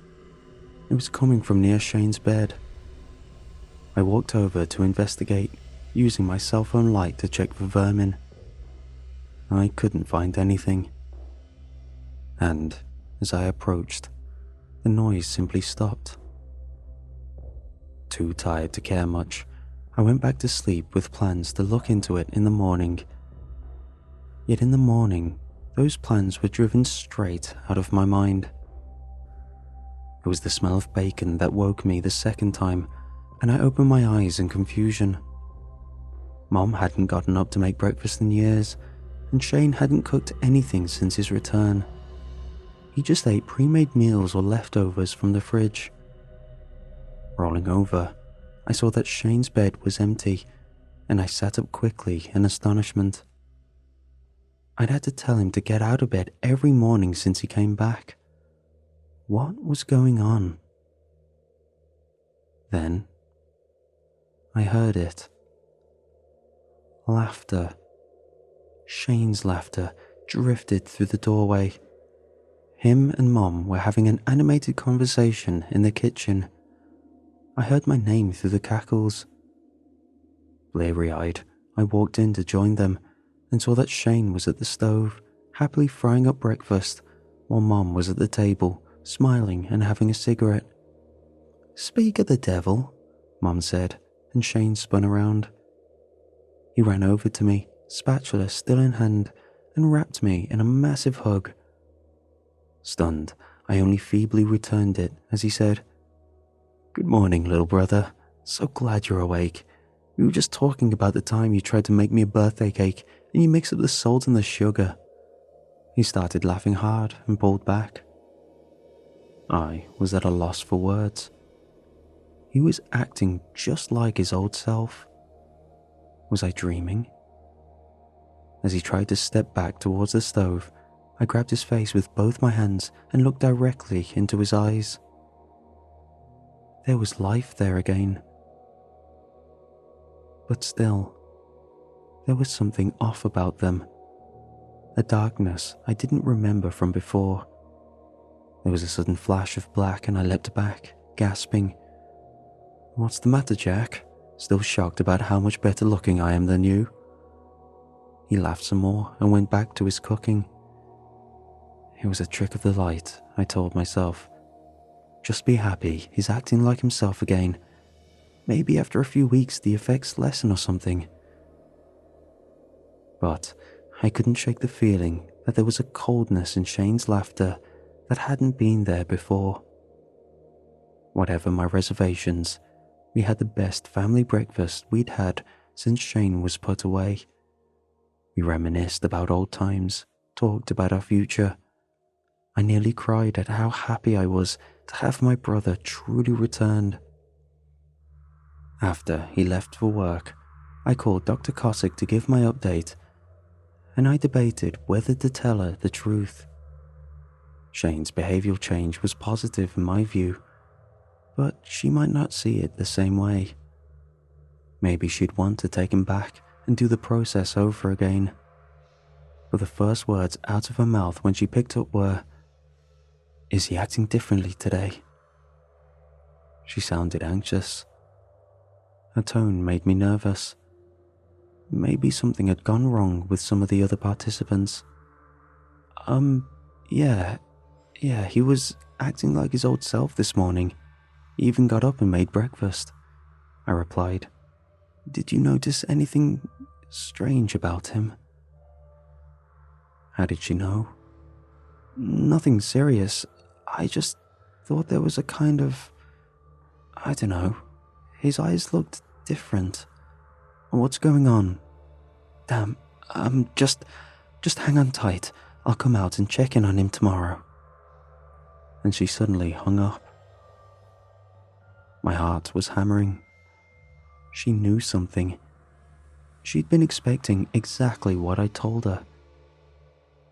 It was coming from near Shane's bed. I walked over to investigate, using my cell phone light to check for vermin. I couldn't find anything. And as I approached, the noise simply stopped. Too tired to care much, I went back to sleep with plans to look into it in the morning. Yet in the morning, those plans were driven straight out of my mind. It was the smell of bacon that woke me the second time, and I opened my eyes in confusion. Mom hadn't gotten up to make breakfast in years, and Shane hadn't cooked anything since his return. He just ate pre-made meals or leftovers from the fridge. Rolling over, I saw that Shane's bed was empty, and I sat up quickly in astonishment. I'd had to tell him to get out of bed every morning since he came back. What was going on? Then, I heard it. Laughter. Shane's laughter drifted through the doorway. Him and Mom were having an animated conversation in the kitchen. I heard my name through the cackles. Bleary-eyed, I walked in to join them and saw that Shane was at the stove, happily frying up breakfast, while Mom was at the table, smiling and having a cigarette. "Speak of the devil," Mom said, and Shane spun around. He ran over to me, spatula still in hand, and wrapped me in a massive hug. Stunned, I only feebly returned it as he said, "Good morning, little brother. So glad you're awake. We were just talking about the time you tried to make me a birthday cake and you mixed up the salt and the sugar." He started laughing hard and pulled back. I was at a loss for words. He was acting just like his old self. Was I dreaming? As he tried to step back towards the stove, I grabbed his face with both my hands and looked directly into his eyes. There was life there again. But still, there was something off about them. A darkness I didn't remember from before. There was a sudden flash of black and I leapt back, gasping. "What's the matter, Jack? Still shocked about how much better looking I am than you?" He laughed some more and went back to his cooking. It was a trick of the light, I told myself. Just be happy, he's acting like himself again. Maybe after a few weeks the effects lessen or something. But I couldn't shake the feeling that there was a coldness in Shane's laughter that hadn't been there before. Whatever my reservations, we had the best family breakfast we'd had since Shane was put away. We reminisced about old times, talked about our future. I nearly cried at how happy I was to have my brother truly returned. After he left for work, I called Dr. Cossack to give my update, and I debated whether to tell her the truth. Shane's behavioral change was positive in my view, but she might not see it the same way. Maybe she'd want to take him back and do the process over again. But the first words out of her mouth when she picked up were, "Is he acting differently today?" She sounded anxious. Her tone made me nervous. Maybe something had gone wrong with some of the other participants. Yeah, he was acting like his old self this morning. He even got up and made breakfast, I replied. Did you notice anything strange about him? How did she know? Nothing serious. I just thought there was a kind of... I don't know. His eyes looked different. What's going on? Damn, just hang on tight. I'll come out and check in on him tomorrow. And she suddenly hung up. My heart was hammering. She knew something. She'd been expecting exactly what I told her.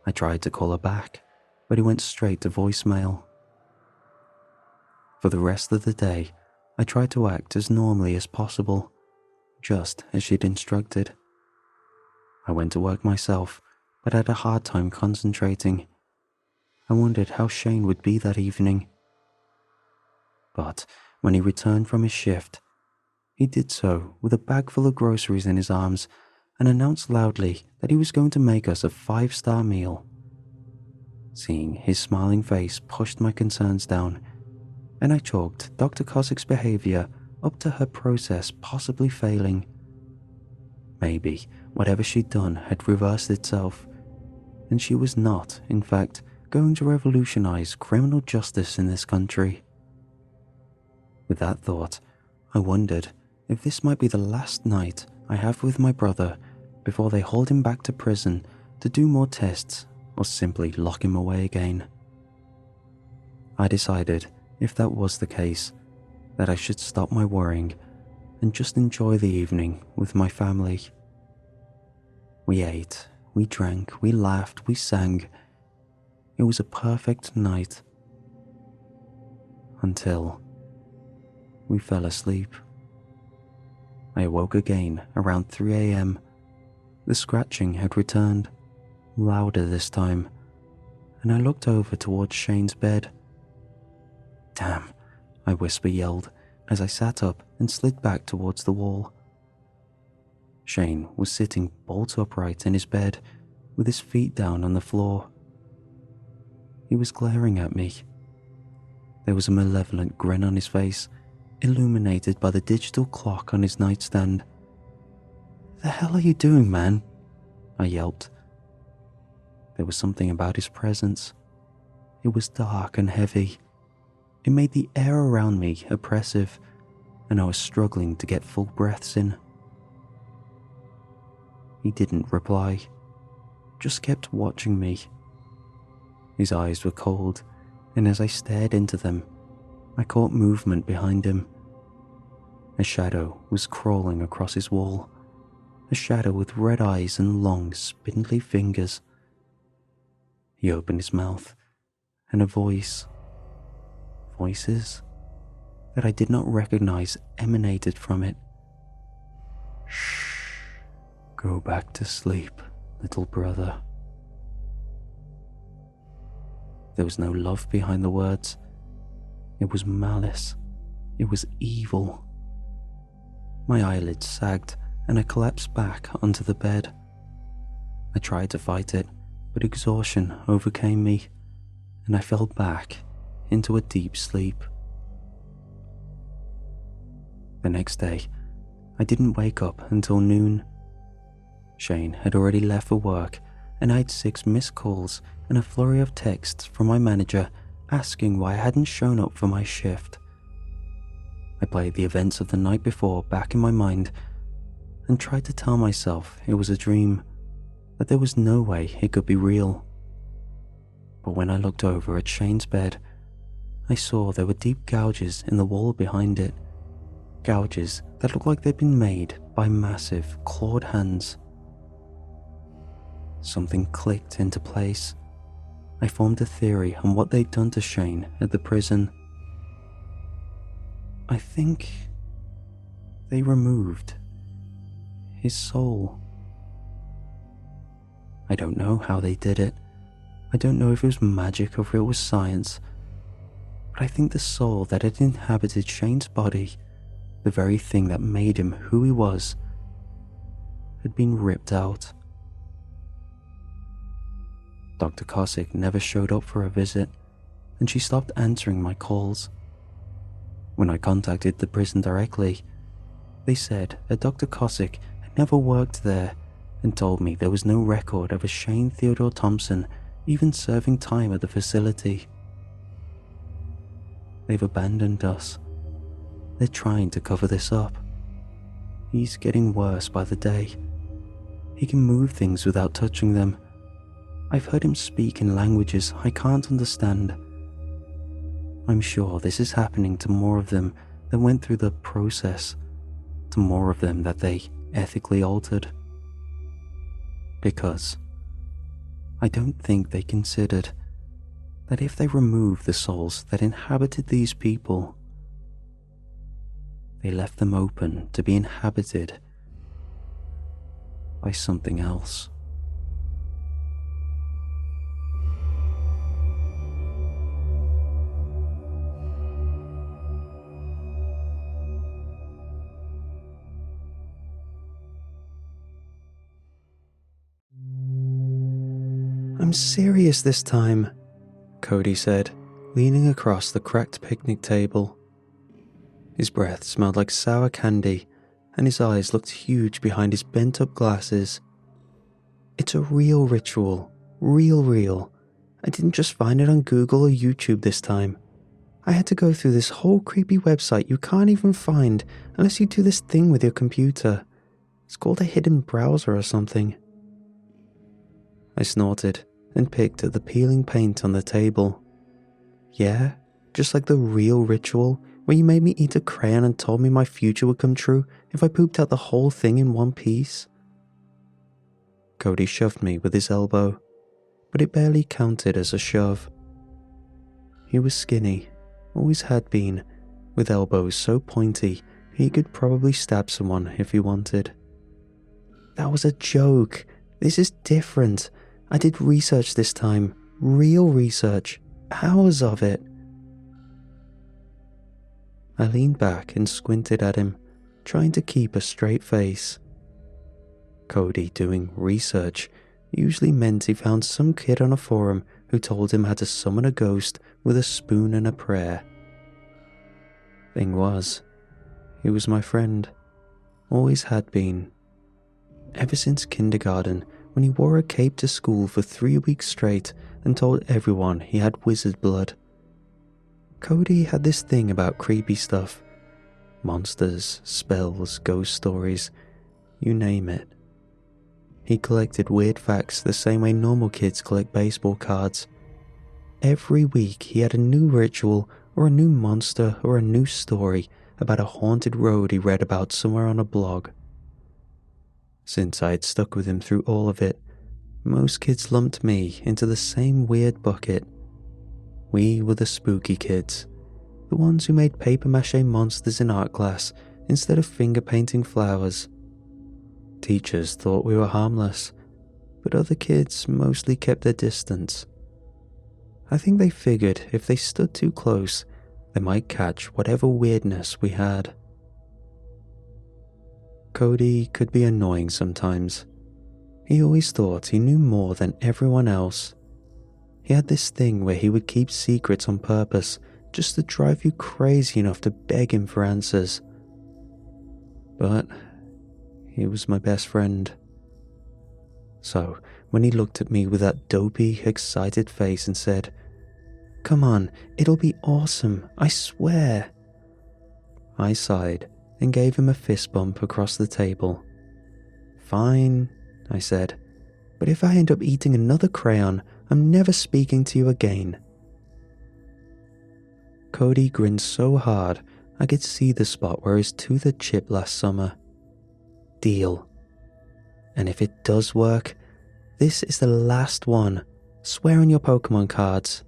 I tried to call her back, but it went straight to voicemail. For the rest of the day, I tried to act as normally as possible, just as she'd instructed. I went to work myself, but had a hard time concentrating. I wondered how Shane would be that evening. But when he returned from his shift, he did so with a bag full of groceries in his arms and announced loudly that he was going to make us a 5-star meal. Seeing his smiling face pushed my concerns down, and I chalked Dr. Cossack's behavior up to her process possibly failing. Maybe whatever she'd done had reversed itself, and she was not, in fact, going to revolutionize criminal justice in this country. With that thought, I wondered if this might be the last night I have with my brother before they hold him back to prison to do more tests or simply lock him away again. I decided, if that was the case, that I should stop my worrying and just enjoy the evening with my family. We ate, we drank, we laughed, we sang. It was a perfect night. Until we fell asleep. I awoke again around 3 a.m. The scratching had returned, louder this time, and I looked over towards Shane's bed. Damn, I whisper-yelled as I sat up and slid back towards the wall. Shane was sitting bolt upright in his bed, with his feet down on the floor. He was glaring at me. There was a malevolent grin on his face, illuminated by the digital clock on his nightstand. "The hell are you doing, man?" I yelped. There was something about his presence. It was dark and heavy. It made the air around me oppressive, and I was struggling to get full breaths in. He didn't reply, just kept watching me. His eyes were cold, and as I stared into them, I caught movement behind him. A shadow was crawling across his wall, a shadow with red eyes and long, spindly fingers. He opened his mouth, and a voices that I did not recognize emanated from it. "Shh, go back to sleep, little brother." There was no love behind the words. It was malice. It was evil. My eyelids sagged and I collapsed back onto the bed. I tried to fight it, but exhaustion overcame me, and I fell back into a deep sleep. The next day, I didn't wake up until noon. Shane had already left for work, and I had 6 missed calls and a flurry of texts from my manager asking why I hadn't shown up for my shift. I played the events of the night before back in my mind and tried to tell myself it was a dream, that there was no way it could be real. But when I looked over at Shane's bed, I saw there were deep gouges in the wall behind it, gouges that looked like they'd been made by massive, clawed hands. Something clicked into place. I formed a theory on what they'd done to Shane at the prison. I think they removed his soul. I don't know how they did it. I don't know if it was magic or if it was science. But I think the soul that had inhabited Shane's body, the very thing that made him who he was, had been ripped out. Dr. Cossack never showed up for a visit, and she stopped answering my calls. When I contacted the prison directly, they said that Dr. Cossack had never worked there and told me there was no record of a Shane Theodore Thompson even serving time at the facility. They've abandoned us. They're trying to cover this up. He's getting worse by the day. He can move things without touching them. I've heard him speak in languages I can't understand. I'm sure this is happening to more of them that went through the process, to more of them that they ethically altered. Because I don't think they considered that if they removed the souls that inhabited these people, they left them open to be inhabited by something else. I'm serious this time, Cody said, leaning across the cracked picnic table. His breath smelled like sour candy, and his eyes looked huge behind his bent-up glasses. It's a real ritual, real. I didn't just find it on Google or YouTube this time. I had to go through this whole creepy website you can't even find unless you do this thing with your computer. It's called a hidden browser or something. I snorted and picked at the peeling paint on the table. Yeah, just like the real ritual where you made me eat a crayon and told me my future would come true if I pooped out the whole thing in one piece. Cody shoved me with his elbow, but it barely counted as a shove. He was skinny, always had been, with elbows so pointy he could probably stab someone if he wanted. That was a joke. This is different. I did research this time, real research, hours of it. I leaned back and squinted at him, trying to keep a straight face. Cody doing research usually meant he found some kid on a forum who told him how to summon a ghost with a spoon and a prayer. Thing was, he was my friend, always had been. Ever since kindergarten, when he wore a cape to school for 3 weeks straight and told everyone he had wizard blood. Cody had this thing about creepy stuff. Monsters, spells, ghost stories, you name it. He collected weird facts the same way normal kids collect baseball cards. Every week he had a new ritual or a new monster or a new story about a haunted road he read about somewhere on a blog. Since I had stuck with him through all of it, most kids lumped me into the same weird bucket. We were the spooky kids, the ones who made papier-mâché monsters in art class instead of finger-painting flowers. Teachers thought we were harmless, but other kids mostly kept their distance. I think they figured if they stood too close, they might catch whatever weirdness we had. Cody could be annoying sometimes. He always thought he knew more than everyone else. He had this thing where he would keep secrets on purpose just to drive you crazy enough to beg him for answers. But he was my best friend. So when he looked at me with that dopey, excited face and said, "Come on, it'll be awesome, I swear," I sighed and gave him a fist bump across the table. "Fine," I said, "but if I end up eating another crayon, I'm never speaking to you again." Cody grinned so hard I could see the spot where his tooth had chipped last summer. Deal. And if it does work, this is the last one. Swear on your Pokemon cards.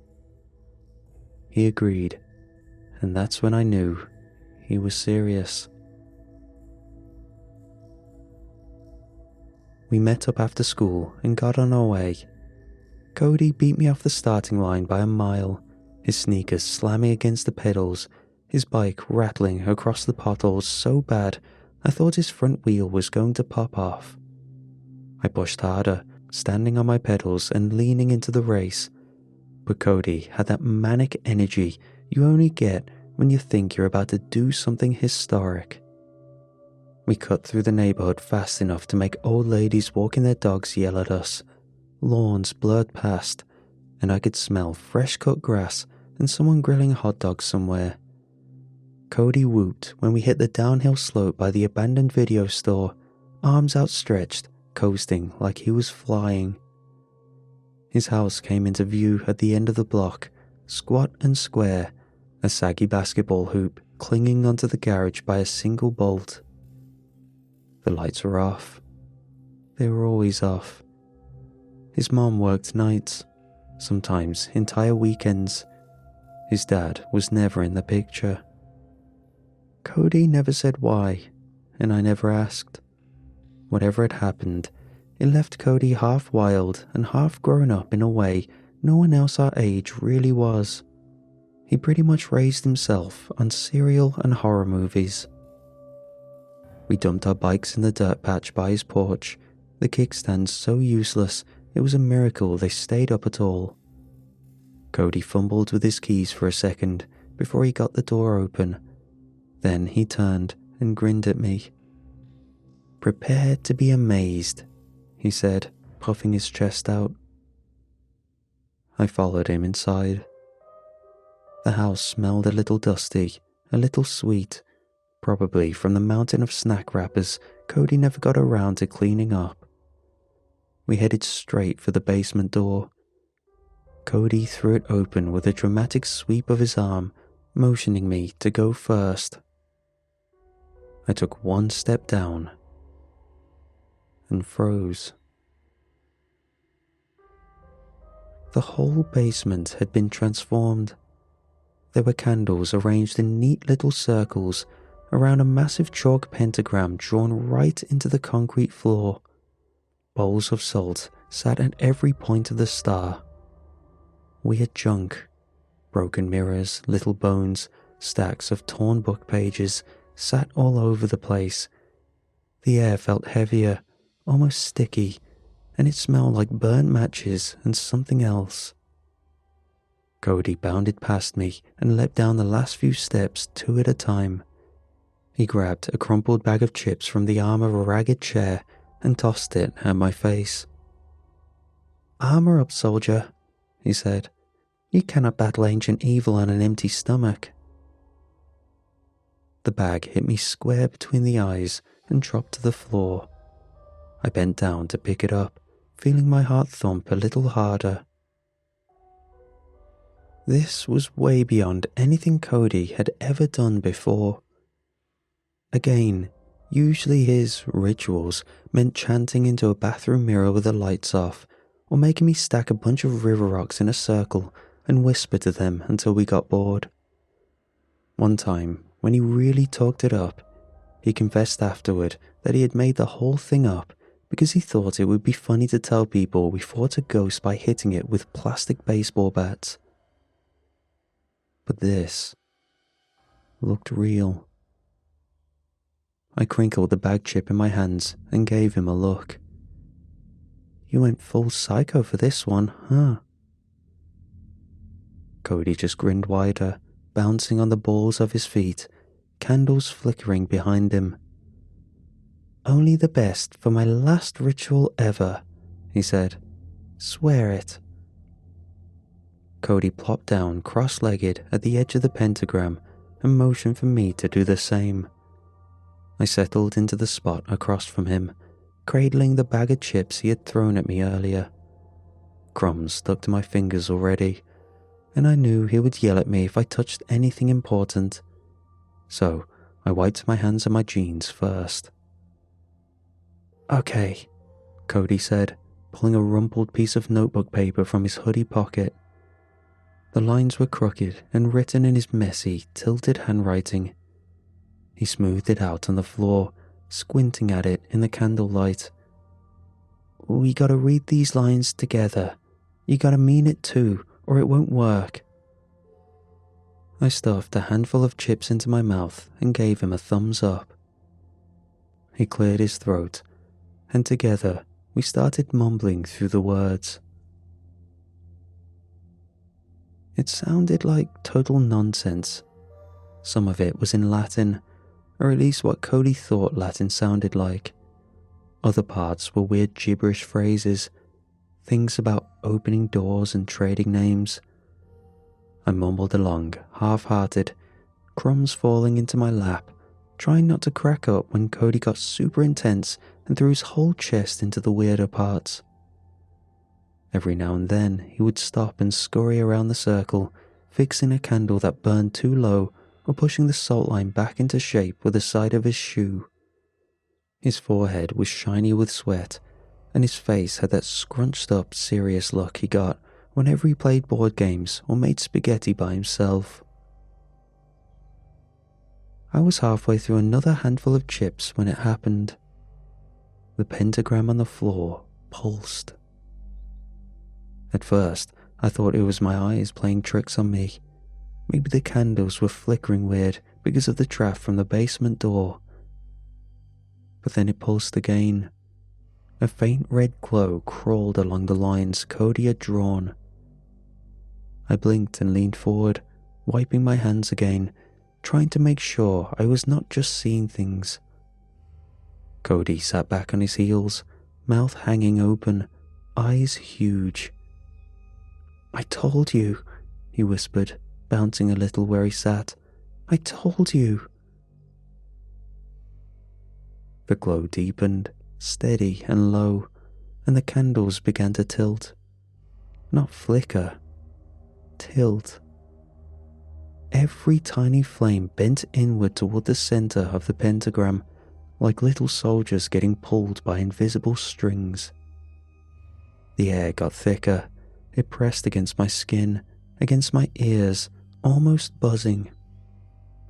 He agreed, and that's when I knew he was serious. We met up after school and got on our way. Cody beat me off the starting line by a mile, his sneakers slamming against the pedals, his bike rattling across the potholes so bad I thought his front wheel was going to pop off. I pushed harder, standing on my pedals and leaning into the race. But Cody had that manic energy you only get when you think you're about to do something historic. We cut through the neighborhood fast enough to make old ladies walking their dogs yell at us. Lawns blurred past, and I could smell fresh cut grass and someone grilling hot dogs somewhere. Cody whooped when we hit the downhill slope by the abandoned video store, arms outstretched, coasting like he was flying. His house came into view at the end of the block, squat and square, a saggy basketball hoop clinging onto the garage by a single bolt. The lights were off. They were always off. His mom worked nights, sometimes entire weekends. His dad was never in the picture. Cody never said why, and I never asked. Whatever had happened, it left Cody half wild and half grown up in a way no one else our age really was. He pretty much raised himself on serial and horror movies. We dumped our bikes in the dirt patch by his porch, the kickstands so useless it was a miracle they stayed up at all. Cody fumbled with his keys for a second before he got the door open. Then he turned and grinned at me. "Prepare to be amazed," he said, puffing his chest out. I followed him inside. The house smelled a little dusty, a little sweet, probably from the mountain of snack wrappers Cody never got around to cleaning up. We headed straight for the basement door. Cody threw it open with a dramatic sweep of his arm, motioning me to go first. I took one step down and froze. The whole basement had been transformed. There were candles arranged in neat little circles around a massive chalk pentagram drawn right into the concrete floor. Bowls of salt sat at every point of the star. Weird junk, broken mirrors, little bones, stacks of torn book pages sat all over the place. The air felt heavier, almost sticky, and it smelled like burnt matches and something else. Cody bounded past me and leapt down the last few steps 2 at a time. He grabbed a crumpled bag of chips from the arm of a ragged chair and tossed it at my face. "Armor up, soldier," he said. "You cannot battle ancient evil on an empty stomach." The bag hit me square between the eyes and dropped to the floor. I bent down to pick it up, feeling my heart thump a little harder. This was way beyond anything Cody had ever done before. Again, usually his rituals meant chanting into a bathroom mirror with the lights off, or making me stack a bunch of river rocks in a circle and whisper to them until we got bored. One time, when he really talked it up, he confessed afterward that he had made the whole thing up because he thought it would be funny to tell people we fought a ghost by hitting it with plastic baseball bats. But this looked real. I crinkled the bag chip in my hands and gave him a look. "You went full psycho for this one, huh?" Cody just grinned wider, bouncing on the balls of his feet, candles flickering behind him. "Only the best for my last ritual ever," he said. "Swear it." Cody plopped down cross-legged at the edge of the pentagram and motioned for me to do the same. I settled into the spot across from him, cradling the bag of chips he had thrown at me earlier. Crumbs stuck to my fingers already, and I knew he would yell at me if I touched anything important. So I wiped my hands on my jeans first. "Okay," Cody said, pulling a rumpled piece of notebook paper from his hoodie pocket. The lines were crooked and written in his messy, tilted handwriting. He smoothed it out on the floor, squinting at it in the candlelight. "We gotta read these lines together. You gotta mean it too, or it won't work." I stuffed a handful of chips into my mouth and gave him a thumbs up. He cleared his throat, and together we started mumbling through the words. It sounded like total nonsense. Some of it was in Latin, or at least what Cody thought Latin sounded like. Other parts were weird gibberish phrases, things about opening doors and trading names. I mumbled along, half-hearted, crumbs falling into my lap, trying not to crack up when Cody got super intense and threw his whole chest into the weirder parts. Every now and then he would stop and scurry around the circle, fixing a candle that burned too low or pushing the salt line back into shape with the side of his shoe. His forehead was shiny with sweat, and his face had that scrunched up serious look he got whenever he played board games or made spaghetti by himself. I was halfway through another handful of chips when it happened. The pentagram on the floor pulsed. At first, I thought it was my eyes playing tricks on me. Maybe the candles were flickering weird because of the draft from the basement door. But then it pulsed again. A faint red glow crawled along the lines Cody had drawn. I blinked and leaned forward, wiping my hands again, trying to make sure I was not just seeing things. Cody sat back on his heels, mouth hanging open, eyes huge. "I told you," he whispered, bouncing a little where he sat. "I told you." The glow deepened, steady and low, and the candles began to tilt. Not flicker, tilt. Every tiny flame bent inward toward the center of the pentagram, like little soldiers getting pulled by invisible strings. The air got thicker. It pressed against my skin, against my ears, almost buzzing.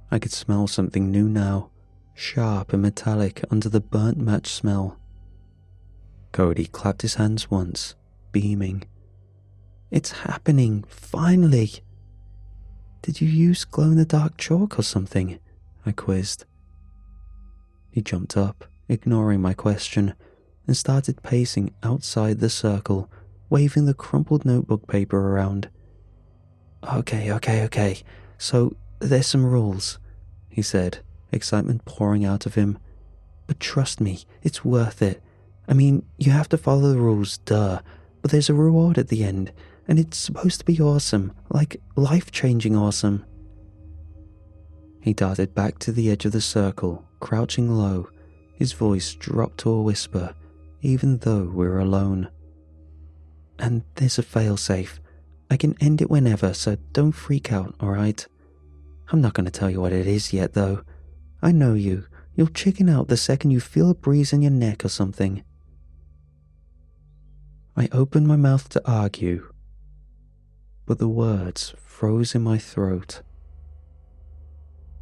I could smell something new now, sharp and metallic under the burnt match smell. Cody clapped his hands once, beaming. "It's happening, finally!" "Did you use glow-in-the-dark chalk or something?" I quizzed. He jumped up, ignoring my question, and started pacing outside the circle, waving the crumpled notebook paper around. Okay, so there's some rules," he said, excitement pouring out of him. "But trust me, it's worth it. I mean, you have to follow the rules, duh, but there's a reward at the end, and it's supposed to be awesome, like life-changing awesome." He darted back to the edge of the circle, crouching low, his voice dropped to a whisper, even though we were alone. "And there's a failsafe. I can end it whenever, so don't freak out, alright? I'm not going to tell you what it is yet, though. I know you. You'll chicken out the second you feel a breeze in your neck or something." I opened my mouth to argue, but the words froze in my throat.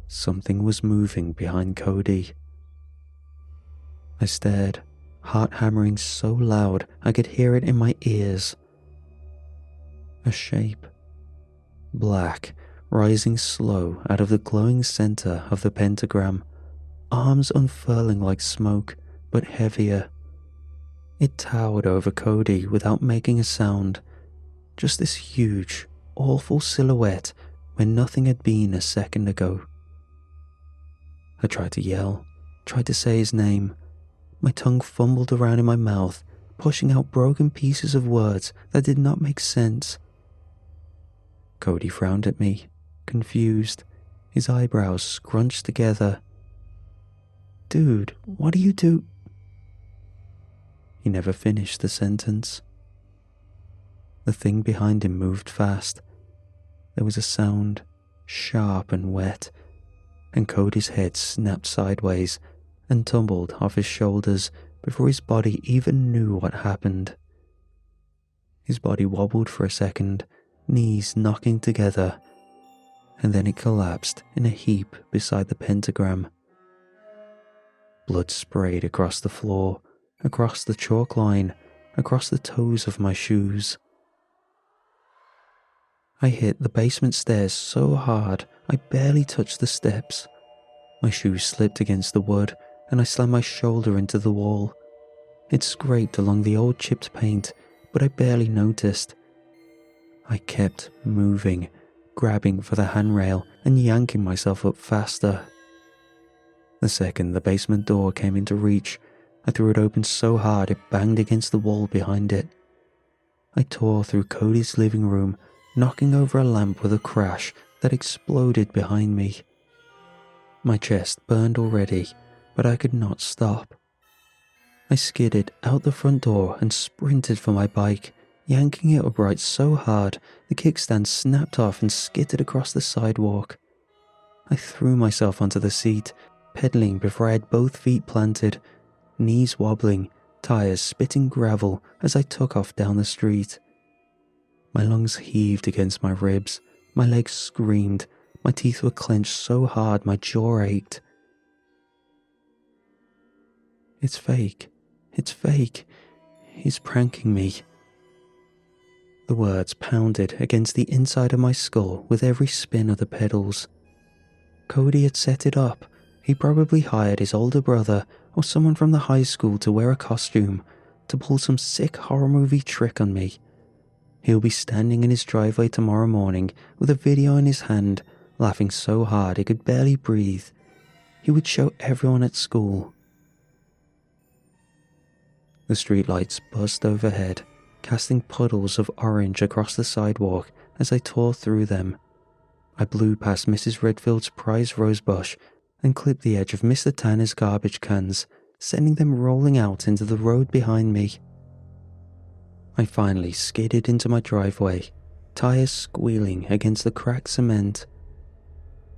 Something was moving behind Cody. I stared, heart hammering so loud I could hear it in my ears. A shape, black, rising slow out of the glowing center of the pentagram, arms unfurling like smoke, but heavier. It towered over Cody without making a sound, just this huge, awful silhouette where nothing had been a second ago. I tried to yell, tried to say his name. My tongue fumbled around in my mouth, pushing out broken pieces of words that did not make sense. Cody frowned at me, confused, his eyebrows scrunched together. "Dude, what do you do?" He never finished the sentence. The thing behind him moved fast. There was a sound, sharp and wet, and Cody's head snapped sideways and tumbled off his shoulders before his body even knew what happened. His body wobbled for a second, knees knocking together, and then it collapsed in a heap beside the pentagram. Blood sprayed across the floor, across the chalk line, across the toes of my shoes. I hit the basement stairs so hard I barely touched the steps. My shoes slipped against the wood, and I slammed my shoulder into the wall. It scraped along the old chipped paint, but I barely noticed. I kept moving, grabbing for the handrail and yanking myself up faster. The second the basement door came into reach, I threw it open so hard it banged against the wall behind it. I tore through Cody's living room, knocking over a lamp with a crash that exploded behind me. My chest burned already, but I could not stop. I skidded out the front door and sprinted for my bike, yanking it upright so hard the kickstand snapped off and skidded across the sidewalk. I threw myself onto the seat, pedaling before I had both feet planted, knees wobbling, tires spitting gravel as I took off down the street. My lungs heaved against my ribs, my legs screamed, my teeth were clenched so hard my jaw ached. It's fake. It's fake. He's pranking me. The words pounded against the inside of my skull with every spin of the pedals. Cody had set it up. He probably hired his older brother or someone from the high school to wear a costume, to pull some sick horror movie trick on me. He'll be standing in his driveway tomorrow morning with a video in his hand, laughing so hard he could barely breathe. He would show everyone at school. The streetlights buzzed overhead, casting puddles of orange across the sidewalk as I tore through them. I blew past Mrs. Redfield's prized rosebush and clipped the edge of Mr. Tanner's garbage cans, sending them rolling out into the road behind me. I finally skidded into my driveway, tires squealing against the cracked cement.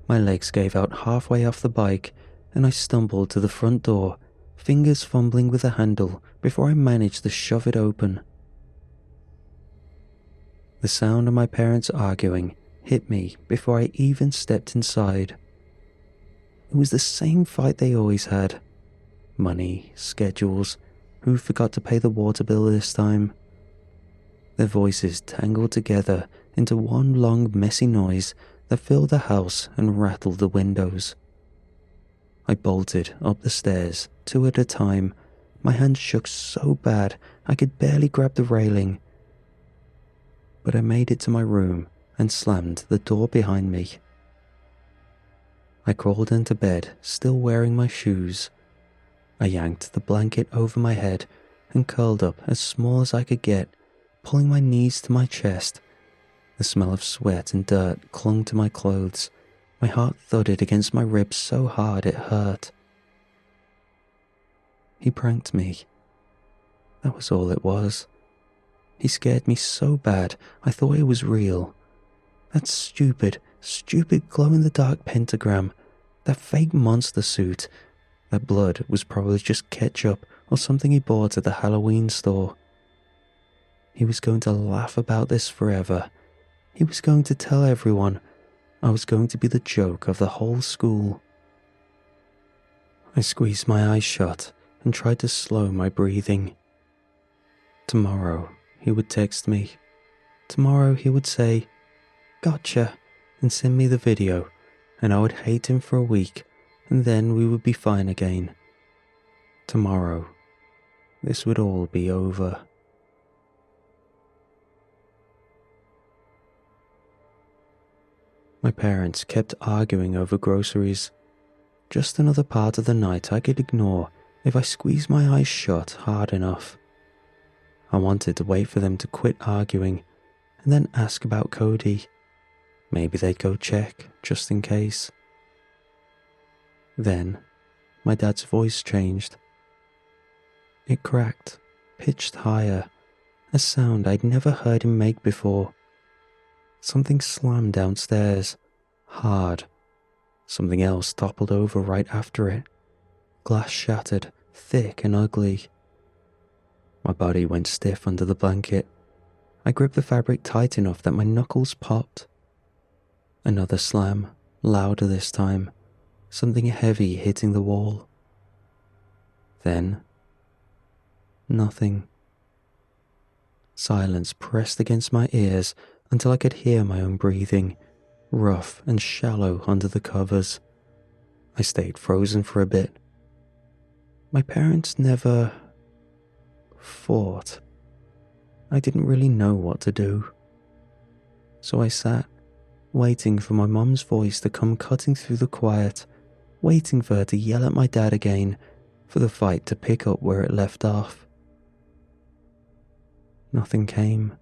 My legs gave out halfway off the bike, and I stumbled to the front door, fingers fumbling with the handle before I managed to shove it open. The sound of my parents arguing hit me before I even stepped inside. It was the same fight they always had. Money, schedules, who forgot to pay the water bill this time. Their voices tangled together into one long messy noise that filled the house and rattled the windows. I bolted up the stairs, two at a time. My hands shook so bad I could barely grab the railing. But I made it to my room and slammed the door behind me. I crawled into bed, still wearing my shoes. I yanked the blanket over my head and curled up as small as I could get, pulling my knees to my chest. The smell of sweat and dirt clung to my clothes. My heart thudded against my ribs so hard it hurt. He pranked me. That was all it was. He scared me so bad I thought it was real. That stupid glow-in-the-dark pentagram, that fake monster suit, that blood was probably just ketchup or something he bought at the Halloween store. He was going to laugh about this forever. He was going to tell everyone. I was going to be the joke of the whole school. I squeezed my eyes shut and tried to slow my breathing. Tomorrow, he would text me. Tomorrow he would say, "Gotcha," and send me the video, and I would hate him for a week, and then we would be fine again. Tomorrow, this would all be over. My parents kept arguing over groceries. Just another part of the night I could ignore if I squeezed my eyes shut hard enough. I wanted to wait for them to quit arguing and then ask about Cody. Maybe they'd go check, just in case. Then, my dad's voice changed. It cracked, pitched higher, a sound I'd never heard him make before. Something slammed downstairs, hard. Something else toppled over right after it. Glass shattered, thick and ugly. My body went stiff under the blanket. I gripped the fabric tight enough that my knuckles popped. Another slam, louder this time. Something heavy hitting the wall. Then, nothing. Silence pressed against my ears until I could hear my own breathing, rough and shallow under the covers. I stayed frozen for a bit. My parents never fought. I didn't really know what to do. So I sat, waiting for my mum's voice to come cutting through the quiet, waiting for her to yell at my dad again, for the fight to pick up where it left off. Nothing came.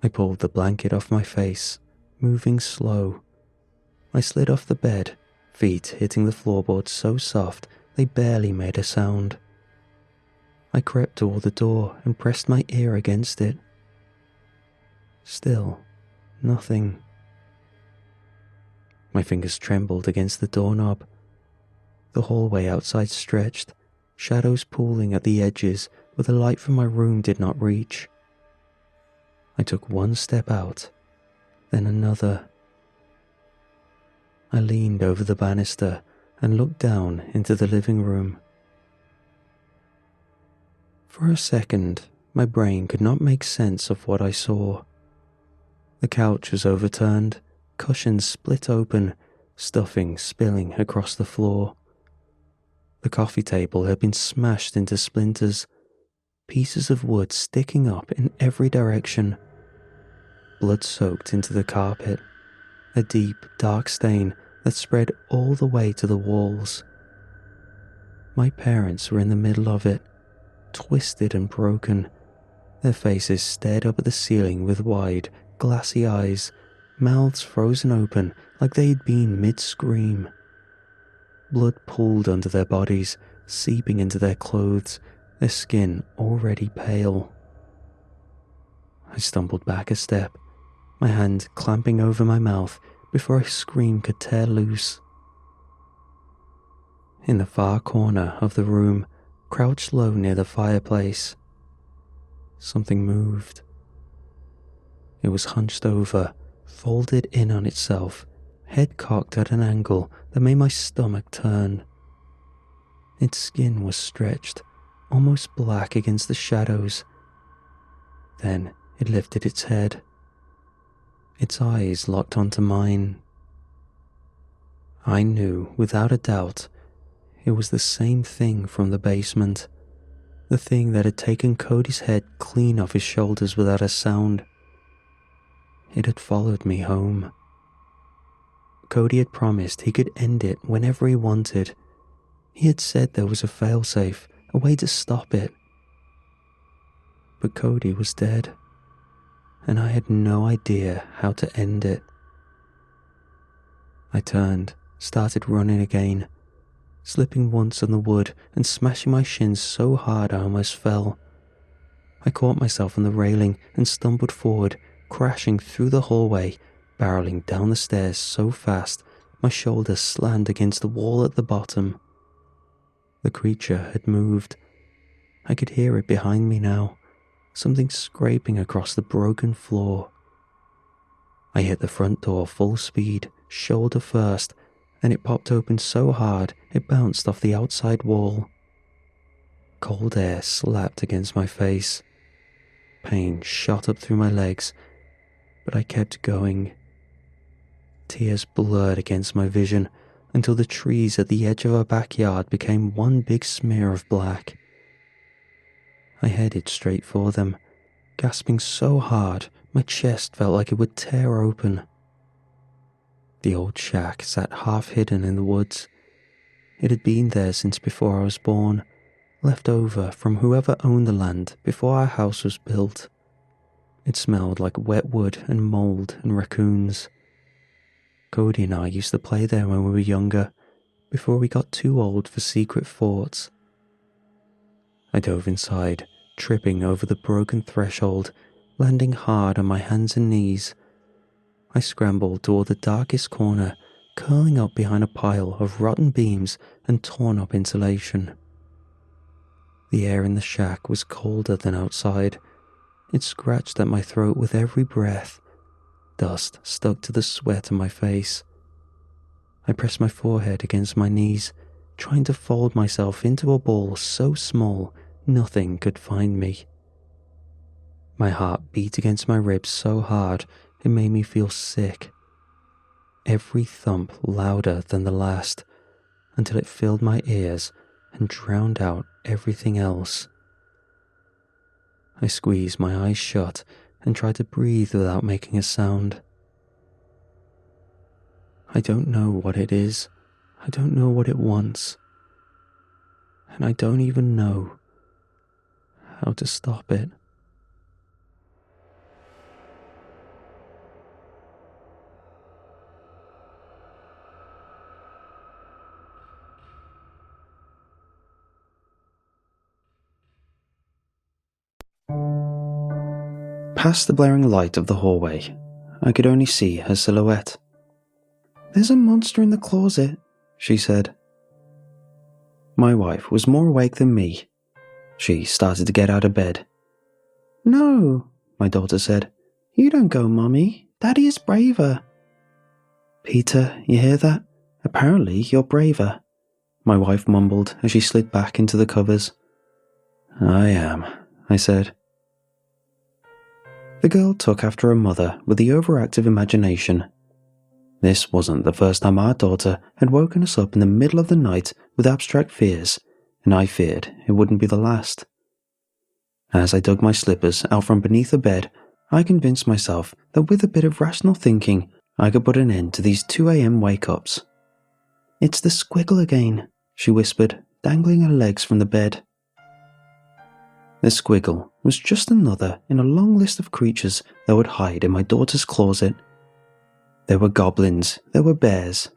I pulled the blanket off my face, moving slow. I slid off the bed, feet hitting the floorboards so soft they barely made a sound. I crept toward the door and pressed my ear against it. Still, nothing. My fingers trembled against the doorknob. The hallway outside stretched, shadows pooling at the edges where the light from my room did not reach. I took one step out, then another. I leaned over the banister and looked down into the living room. For a second, my brain could not make sense of what I saw. The couch was overturned, cushions split open, stuffing spilling across the floor. The coffee table had been smashed into splinters, pieces of wood sticking up in every direction. Blood soaked into the carpet, a deep, dark stain that spread all the way to the walls. My parents were in the middle of it, twisted and broken. Their faces stared up at the ceiling with wide, glassy eyes, mouths frozen open like they had been mid-scream. Blood pooled under their bodies, seeping into their clothes, their skin already pale. I stumbled back a step, my hand clamping over my mouth before a scream could tear loose. In the far corner of the room, crouched low near the fireplace, something moved. It was hunched over, folded in on itself, head cocked at an angle that made my stomach turn. Its skin was stretched, almost black against the shadows. Then it lifted its head. Its eyes locked onto mine. I knew, without a doubt, it was the same thing from the basement, the thing that had taken Cody's head clean off his shoulders without a sound. It had followed me home. Cody had promised he could end it whenever he wanted. He had said there was a failsafe, a way to stop it. But Cody was dead, and I had no idea how to end it. I turned, started running again, slipping once on the wood and smashing my shins so hard I almost fell. I caught myself on the railing and stumbled forward, crashing through the hallway, barreling down the stairs so fast my shoulders slammed against the wall at the bottom. The creature had moved. I could hear it behind me now, something scraping across the broken floor. I hit the front door full speed, shoulder first, and it popped open so hard it bounced off the outside wall. Cold air slapped against my face. Pain shot up through my legs, but I kept going. Tears blurred against my vision until the trees at the edge of our backyard became one big smear of black. I headed straight for them, gasping so hard my chest felt like it would tear open. The old shack sat half hidden in the woods. It had been there since before I was born, left over from whoever owned the land before our house was built. It smelled like wet wood and mold and raccoons. Cody and I used to play there when we were younger, before we got too old for secret forts. I dove inside, tripping over the broken threshold, landing hard on my hands and knees. I scrambled toward the darkest corner, curling up behind a pile of rotten beams and torn up insulation. The air in the shack was colder than outside. It scratched at my throat with every breath. Dust stuck to the sweat on my face. I pressed my forehead against my knees, trying to fold myself into a ball so small nothing could find me. My heart beat against my ribs so hard it made me feel sick. Every thump louder than the last, until it filled my ears and drowned out everything else. I squeezed my eyes shut and tried to breathe without making a sound. I don't know what it is. I don't know what it wants. And I don't even know how to stop it. Past the blaring light of the hallway, I could only see her silhouette. "There's a monster in the closet," she said. My wife was more awake than me. She started to get out of bed. "No," my daughter said. "You don't go, Mummy. Daddy is braver." "Peter, you hear that? Apparently you're braver," my wife mumbled as she slid back into the covers. "I am," I said. The girl took after her mother with the overactive imagination. This wasn't the first time our daughter had woken us up in the middle of the night with abstract fears, and I feared it wouldn't be the last. As I dug my slippers out from beneath the bed, I convinced myself that with a bit of rational thinking, I could put an end to these 2 a.m. wake-ups. "It's the squiggle again," she whispered, dangling her legs from the bed. The squiggle was just another in a long list of creatures that would hide in my daughter's closet. There were goblins, there were bears,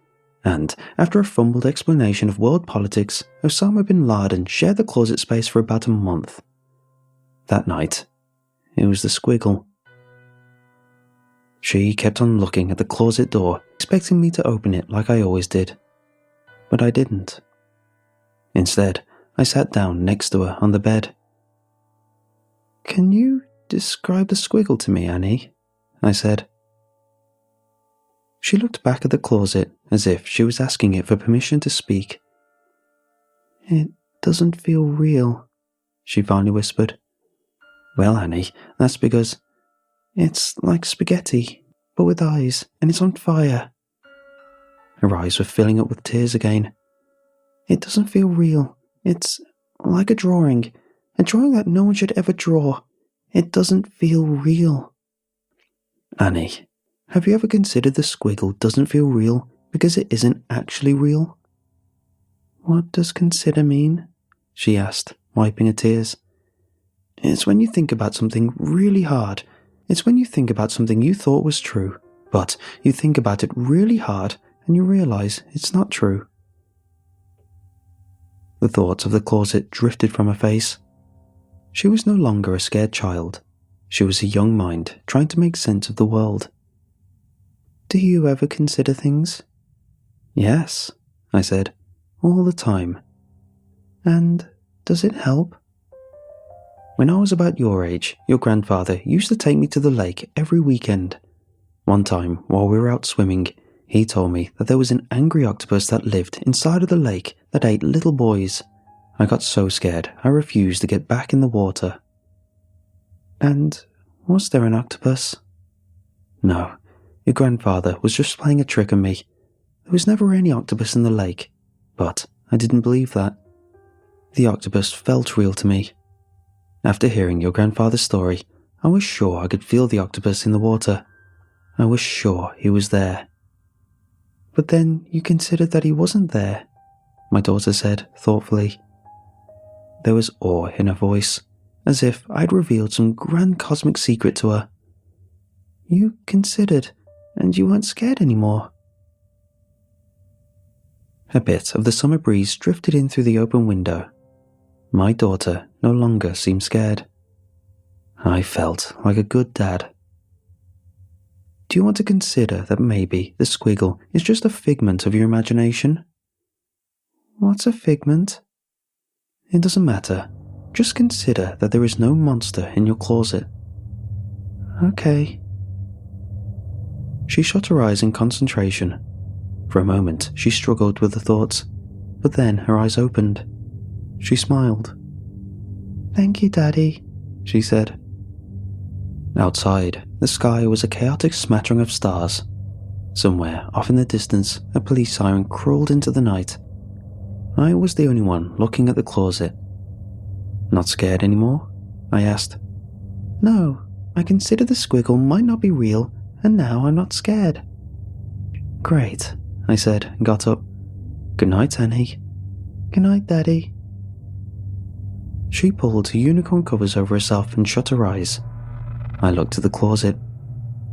and after a fumbled explanation of world politics, Osama bin Laden shared the closet space for about a month. That night, it was the squiggle. She kept on looking at the closet door, expecting me to open it like I always did. But I didn't. Instead, I sat down next to her on the bed. "Can you describe the squiggle to me, Annie?" I said. She looked back at the closet as if she was asking it for permission to speak. "It doesn't feel real," she finally whispered. "Well, Annie, that's because it's like spaghetti, but with eyes, and it's on fire." Her eyes were filling up with tears again. "It doesn't feel real. It's like a drawing that no one should ever draw. It doesn't feel real." "Annie, have you ever considered the squiggle doesn't feel real because it isn't actually real?" "What does consider mean?" she asked, wiping her tears. "It's when you think about something really hard. It's when you think about something you thought was true, but you think about it really hard and you realize it's not true." The thoughts of the closet drifted from her face. She was no longer a scared child. She was a young mind trying to make sense of the world. "Do you ever consider things?" "Yes," I said, "all the time." "And does it help?" "When I was about your age, your grandfather used to take me to the lake every weekend. One time, while we were out swimming, he told me that there was an angry octopus that lived inside of the lake that ate little boys. I got so scared I refused to get back in the water." "And was there an octopus?" "No, your grandfather was just playing a trick on me. There was never any octopus in the lake, but I didn't believe that. The octopus felt real to me. After hearing your grandfather's story, I was sure I could feel the octopus in the water. I was sure he was there." "But then you considered that he wasn't there," my daughter said thoughtfully. There was awe in her voice, as if I'd revealed some grand cosmic secret to her. "You considered, and you weren't scared anymore." A bit of the summer breeze drifted in through the open window. My daughter no longer seemed scared. I felt like a good dad. "Do you want to consider that maybe the squiggle is just a figment of your imagination?" "What's a figment?" "It doesn't matter. Just consider that there is no monster in your closet." "Okay." She shut her eyes in concentration. For a moment, she struggled with the thoughts, but then her eyes opened. She smiled. "Thank you, Daddy," she said. Outside, the sky was a chaotic smattering of stars. Somewhere off in the distance, a police siren crawled into the night. I was the only one looking at the closet. "Not scared anymore?" I asked. No, I consider the squiggle might not be real, and now I'm not scared. Great, I said and got up. Good night, Annie. Good night, Daddy. She pulled her unicorn covers over herself and shut her eyes. I looked at the closet.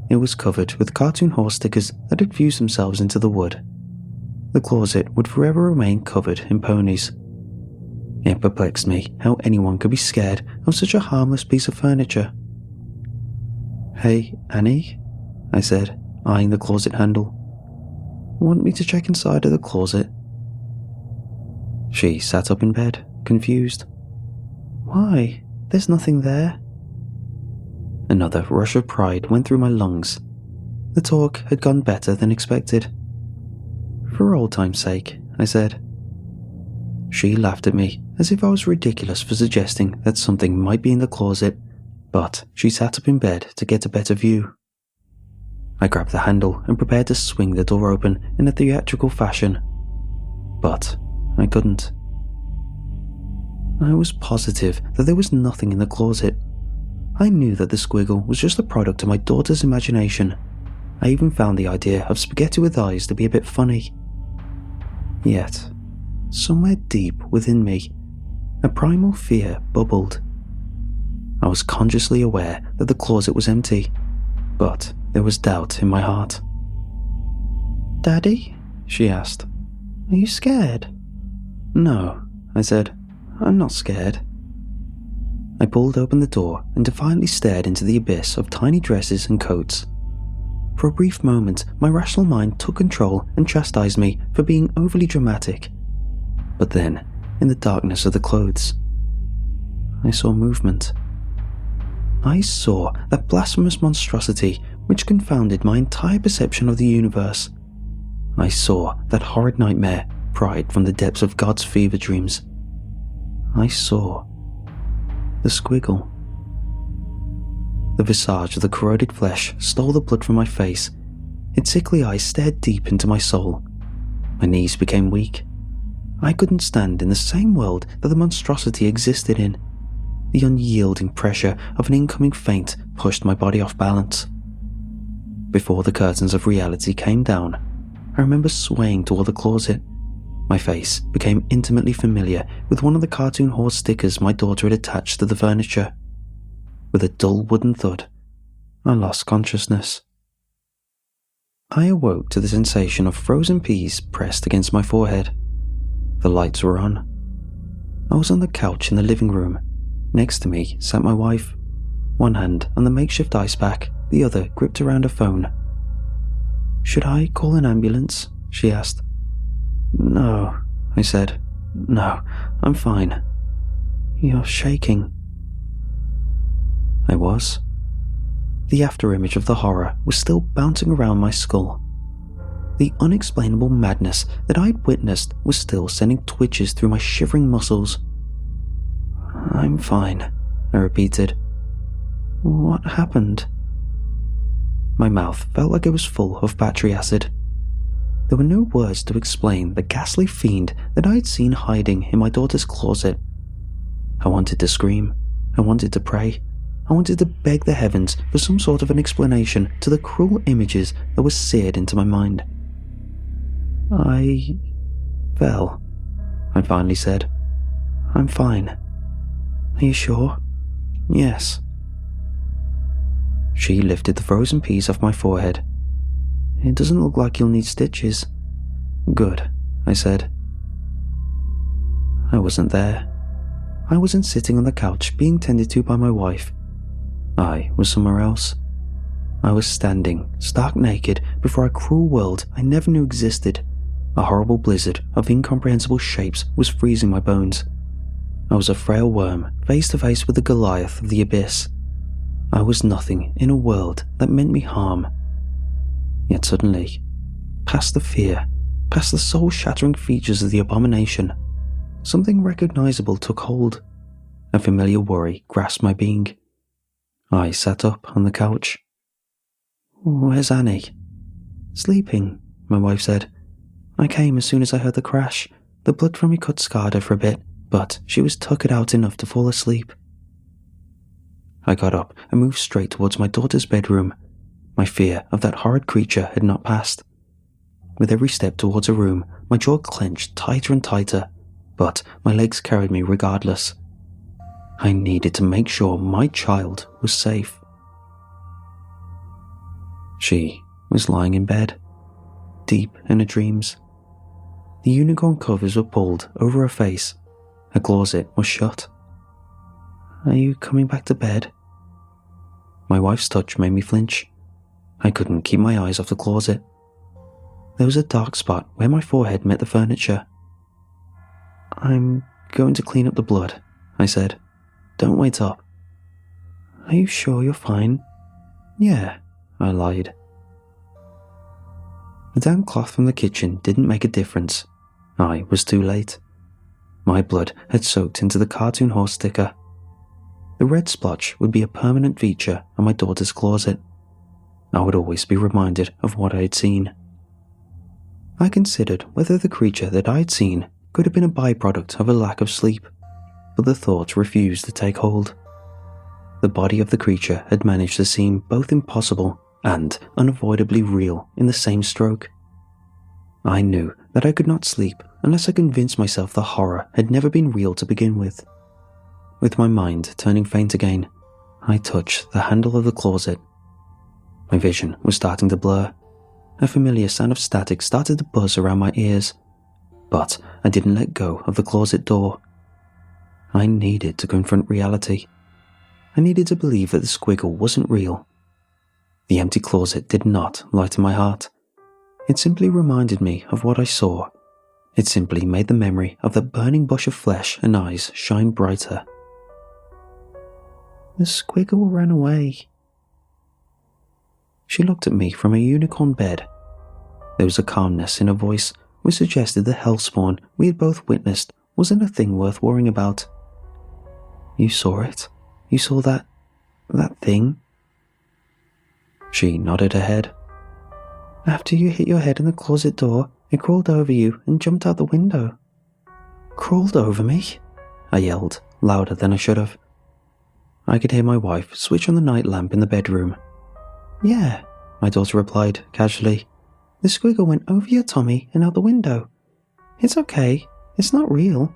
It was covered with cartoon horse stickers that had fused themselves into the wood. The closet would forever remain covered in ponies. It perplexed me how anyone could be scared of such a harmless piece of furniture. Hey, Annie, I said, eyeing the closet handle. Want me to check inside of the closet? She sat up in bed, confused. Why? There's nothing there. Another rush of pride went through my lungs. The talk had gone better than expected. For old time's sake, I said. She laughed at me as if I was ridiculous for suggesting that something might be in the closet, but she sat up in bed to get a better view. I grabbed the handle and prepared to swing the door open in a theatrical fashion, but I couldn't. I was positive that there was nothing in the closet. I knew that the squiggle was just a product of my daughter's imagination. I even found the idea of spaghetti with eyes to be a bit funny. Yet, somewhere deep within me, a primal fear bubbled. I was consciously aware that the closet was empty, but there was doubt in my heart. Daddy? She asked. Are you scared? No, I said. I'm not scared. I pulled open the door and defiantly stared into the abyss of tiny dresses and coats. For a brief moment, my rational mind took control and chastised me for being overly dramatic. But then, in the darkness of the clothes, I saw movement. I saw that blasphemous monstrosity which confounded my entire perception of the universe. I saw that horrid nightmare pried from the depths of God's fever dreams. I saw the squiggle. The visage of the corroded flesh stole the blood from my face. Its sickly eyes stared deep into my soul. My knees became weak. I couldn't stand in the same world that the monstrosity existed in. The unyielding pressure of an incoming faint pushed my body off balance. Before the curtains of reality came down, I remember swaying toward the closet. My face became intimately familiar with one of the cartoon horse stickers my daughter had attached to the furniture. With a dull wooden thud, I lost consciousness. I awoke to the sensation of frozen peas pressed against my forehead. The lights were on. I was on the couch in the living room. Next to me sat my wife, one hand on the makeshift ice pack, the other gripped around a phone. Should I call an ambulance? She asked. No, I said. No, I'm fine. You're shaking. I was. The afterimage of the horror was still bouncing around my skull. The unexplainable madness that I'd witnessed was still sending twitches through my shivering muscles. I'm fine, I repeated. What happened? My mouth felt like it was full of battery acid. There were no words to explain the ghastly fiend that I'd seen hiding in my daughter's closet. I wanted to scream. I wanted to pray. I wanted to beg the heavens for some sort of an explanation to the cruel images that were seared into my mind. I fell, I finally said. I'm fine. Are you sure? Yes. She lifted the frozen peas off my forehead. It doesn't look like you'll need stitches. Good, I said. I wasn't there. I wasn't sitting on the couch being tended to by my wife. I was somewhere else. I was standing, stark naked, before a cruel world I never knew existed. A horrible blizzard of incomprehensible shapes was freezing my bones. I was a frail worm, face to face with the Goliath of the abyss. I was nothing in a world that meant me harm. Yet suddenly, past the fear, past the soul-shattering features of the abomination, something recognizable took hold. A familiar worry grasped my being. I sat up on the couch. Where's Annie? Sleeping, my wife said. I came as soon as I heard the crash. The blood from your cut scarred her for a bit, but she was tuckered out enough to fall asleep. I got up and moved straight towards my daughter's bedroom. My fear of that horrid creature had not passed. With every step towards her room, my jaw clenched tighter and tighter, but my legs carried me regardless. I needed to make sure my child was safe. She was lying in bed, deep in her dreams. The unicorn covers were pulled over her face. Her closet was shut. "Are you coming back to bed?" My wife's touch made me flinch. I couldn't keep my eyes off the closet. There was a dark spot where my forehead met the furniture. "I'm going to clean up the blood," I said. "Don't wait up." "Are you sure you're fine?" "Yeah," I lied. The damp cloth from the kitchen didn't make a difference. I was too late. My blood had soaked into the cartoon horse sticker. The red splotch would be a permanent feature of my daughter's closet. I would always be reminded of what I had seen. I considered whether the creature that I had seen could have been a byproduct of a lack of sleep, but the thought refused to take hold. The body of the creature had managed to seem both impossible and unavoidably real in the same stroke. I knew that I could not sleep unless I convinced myself the horror had never been real to begin with. With my mind turning faint again, I touched the handle of the closet. My vision was starting to blur. A familiar sound of static started to buzz around my ears, but I didn't let go of the closet door. I needed to confront reality. I needed to believe that the squiggle wasn't real. The empty closet did not lighten my heart. It simply reminded me of what I saw. It simply made the memory of the burning bush of flesh and eyes shine brighter. "The squiggle ran away." She looked at me from a unicorn bed. There was a calmness in her voice which suggested the hellspawn we had both witnessed wasn't a thing worth worrying about. "You saw it? You saw that thing?" She nodded her head. "After you hit your head in the closet door, it crawled over you and jumped out the window." "Crawled over me?" I yelled, louder than I should have. I could hear my wife switch on the night lamp in the bedroom. "Yeah," my daughter replied casually. "The squiggle went over your tummy and out the window. It's okay. It's not real."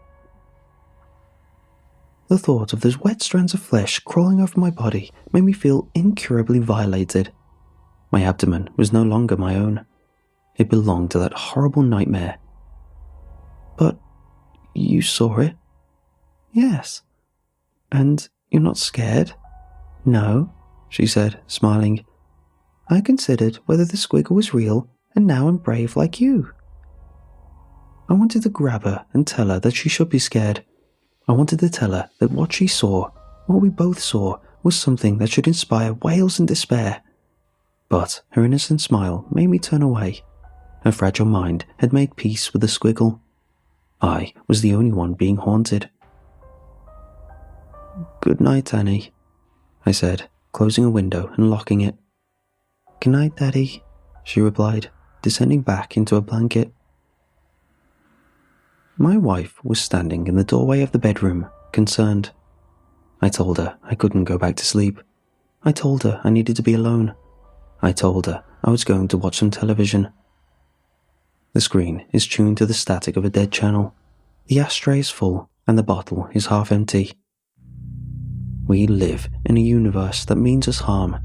The thought of those wet strands of flesh crawling over my body made me feel incurably violated. My abdomen was no longer my own. It belonged to that horrible nightmare. "But you saw it?" "Yes." "And you're not scared?" "No," she said, smiling. "I considered whether the squiggle was real, and now I'm brave like you." I wanted to grab her and tell her that she should be scared. I wanted to tell her that what she saw, what we both saw, was something that should inspire wails and despair. But her innocent smile made me turn away. Her fragile mind had made peace with the squiggle. I was the only one being haunted. "Good night, Annie," I said, closing a window and locking it. "Good night, Daddy," she replied, descending back into a blanket. My wife was standing in the doorway of the bedroom, concerned. I told her I couldn't go back to sleep. I told her I needed to be alone. I told her I was going to watch some television. The screen is tuned to the static of a dead channel. The ashtray is full and the bottle is half empty. We live in a universe that means us harm.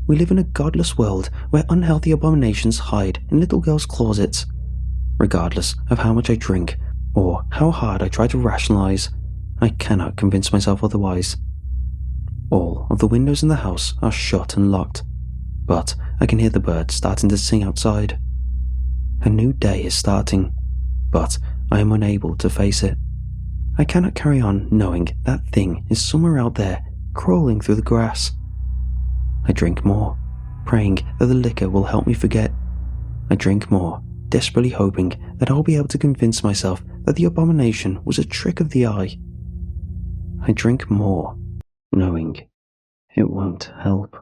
We live in a godless world where unhealthy abominations hide in little girls' closets. Regardless of how much I drink or how hard I try to rationalize, I cannot convince myself otherwise. All of the windows in the house are shut and locked, but I can hear the birds starting to sing outside. A new day is starting, but I am unable to face it. I cannot carry on knowing that thing is somewhere out there, crawling through the grass. I drink more, praying that the liquor will help me forget. I drink more, desperately hoping that I'll be able to convince myself that the abomination was a trick of the eye. I drink more, knowing it won't help.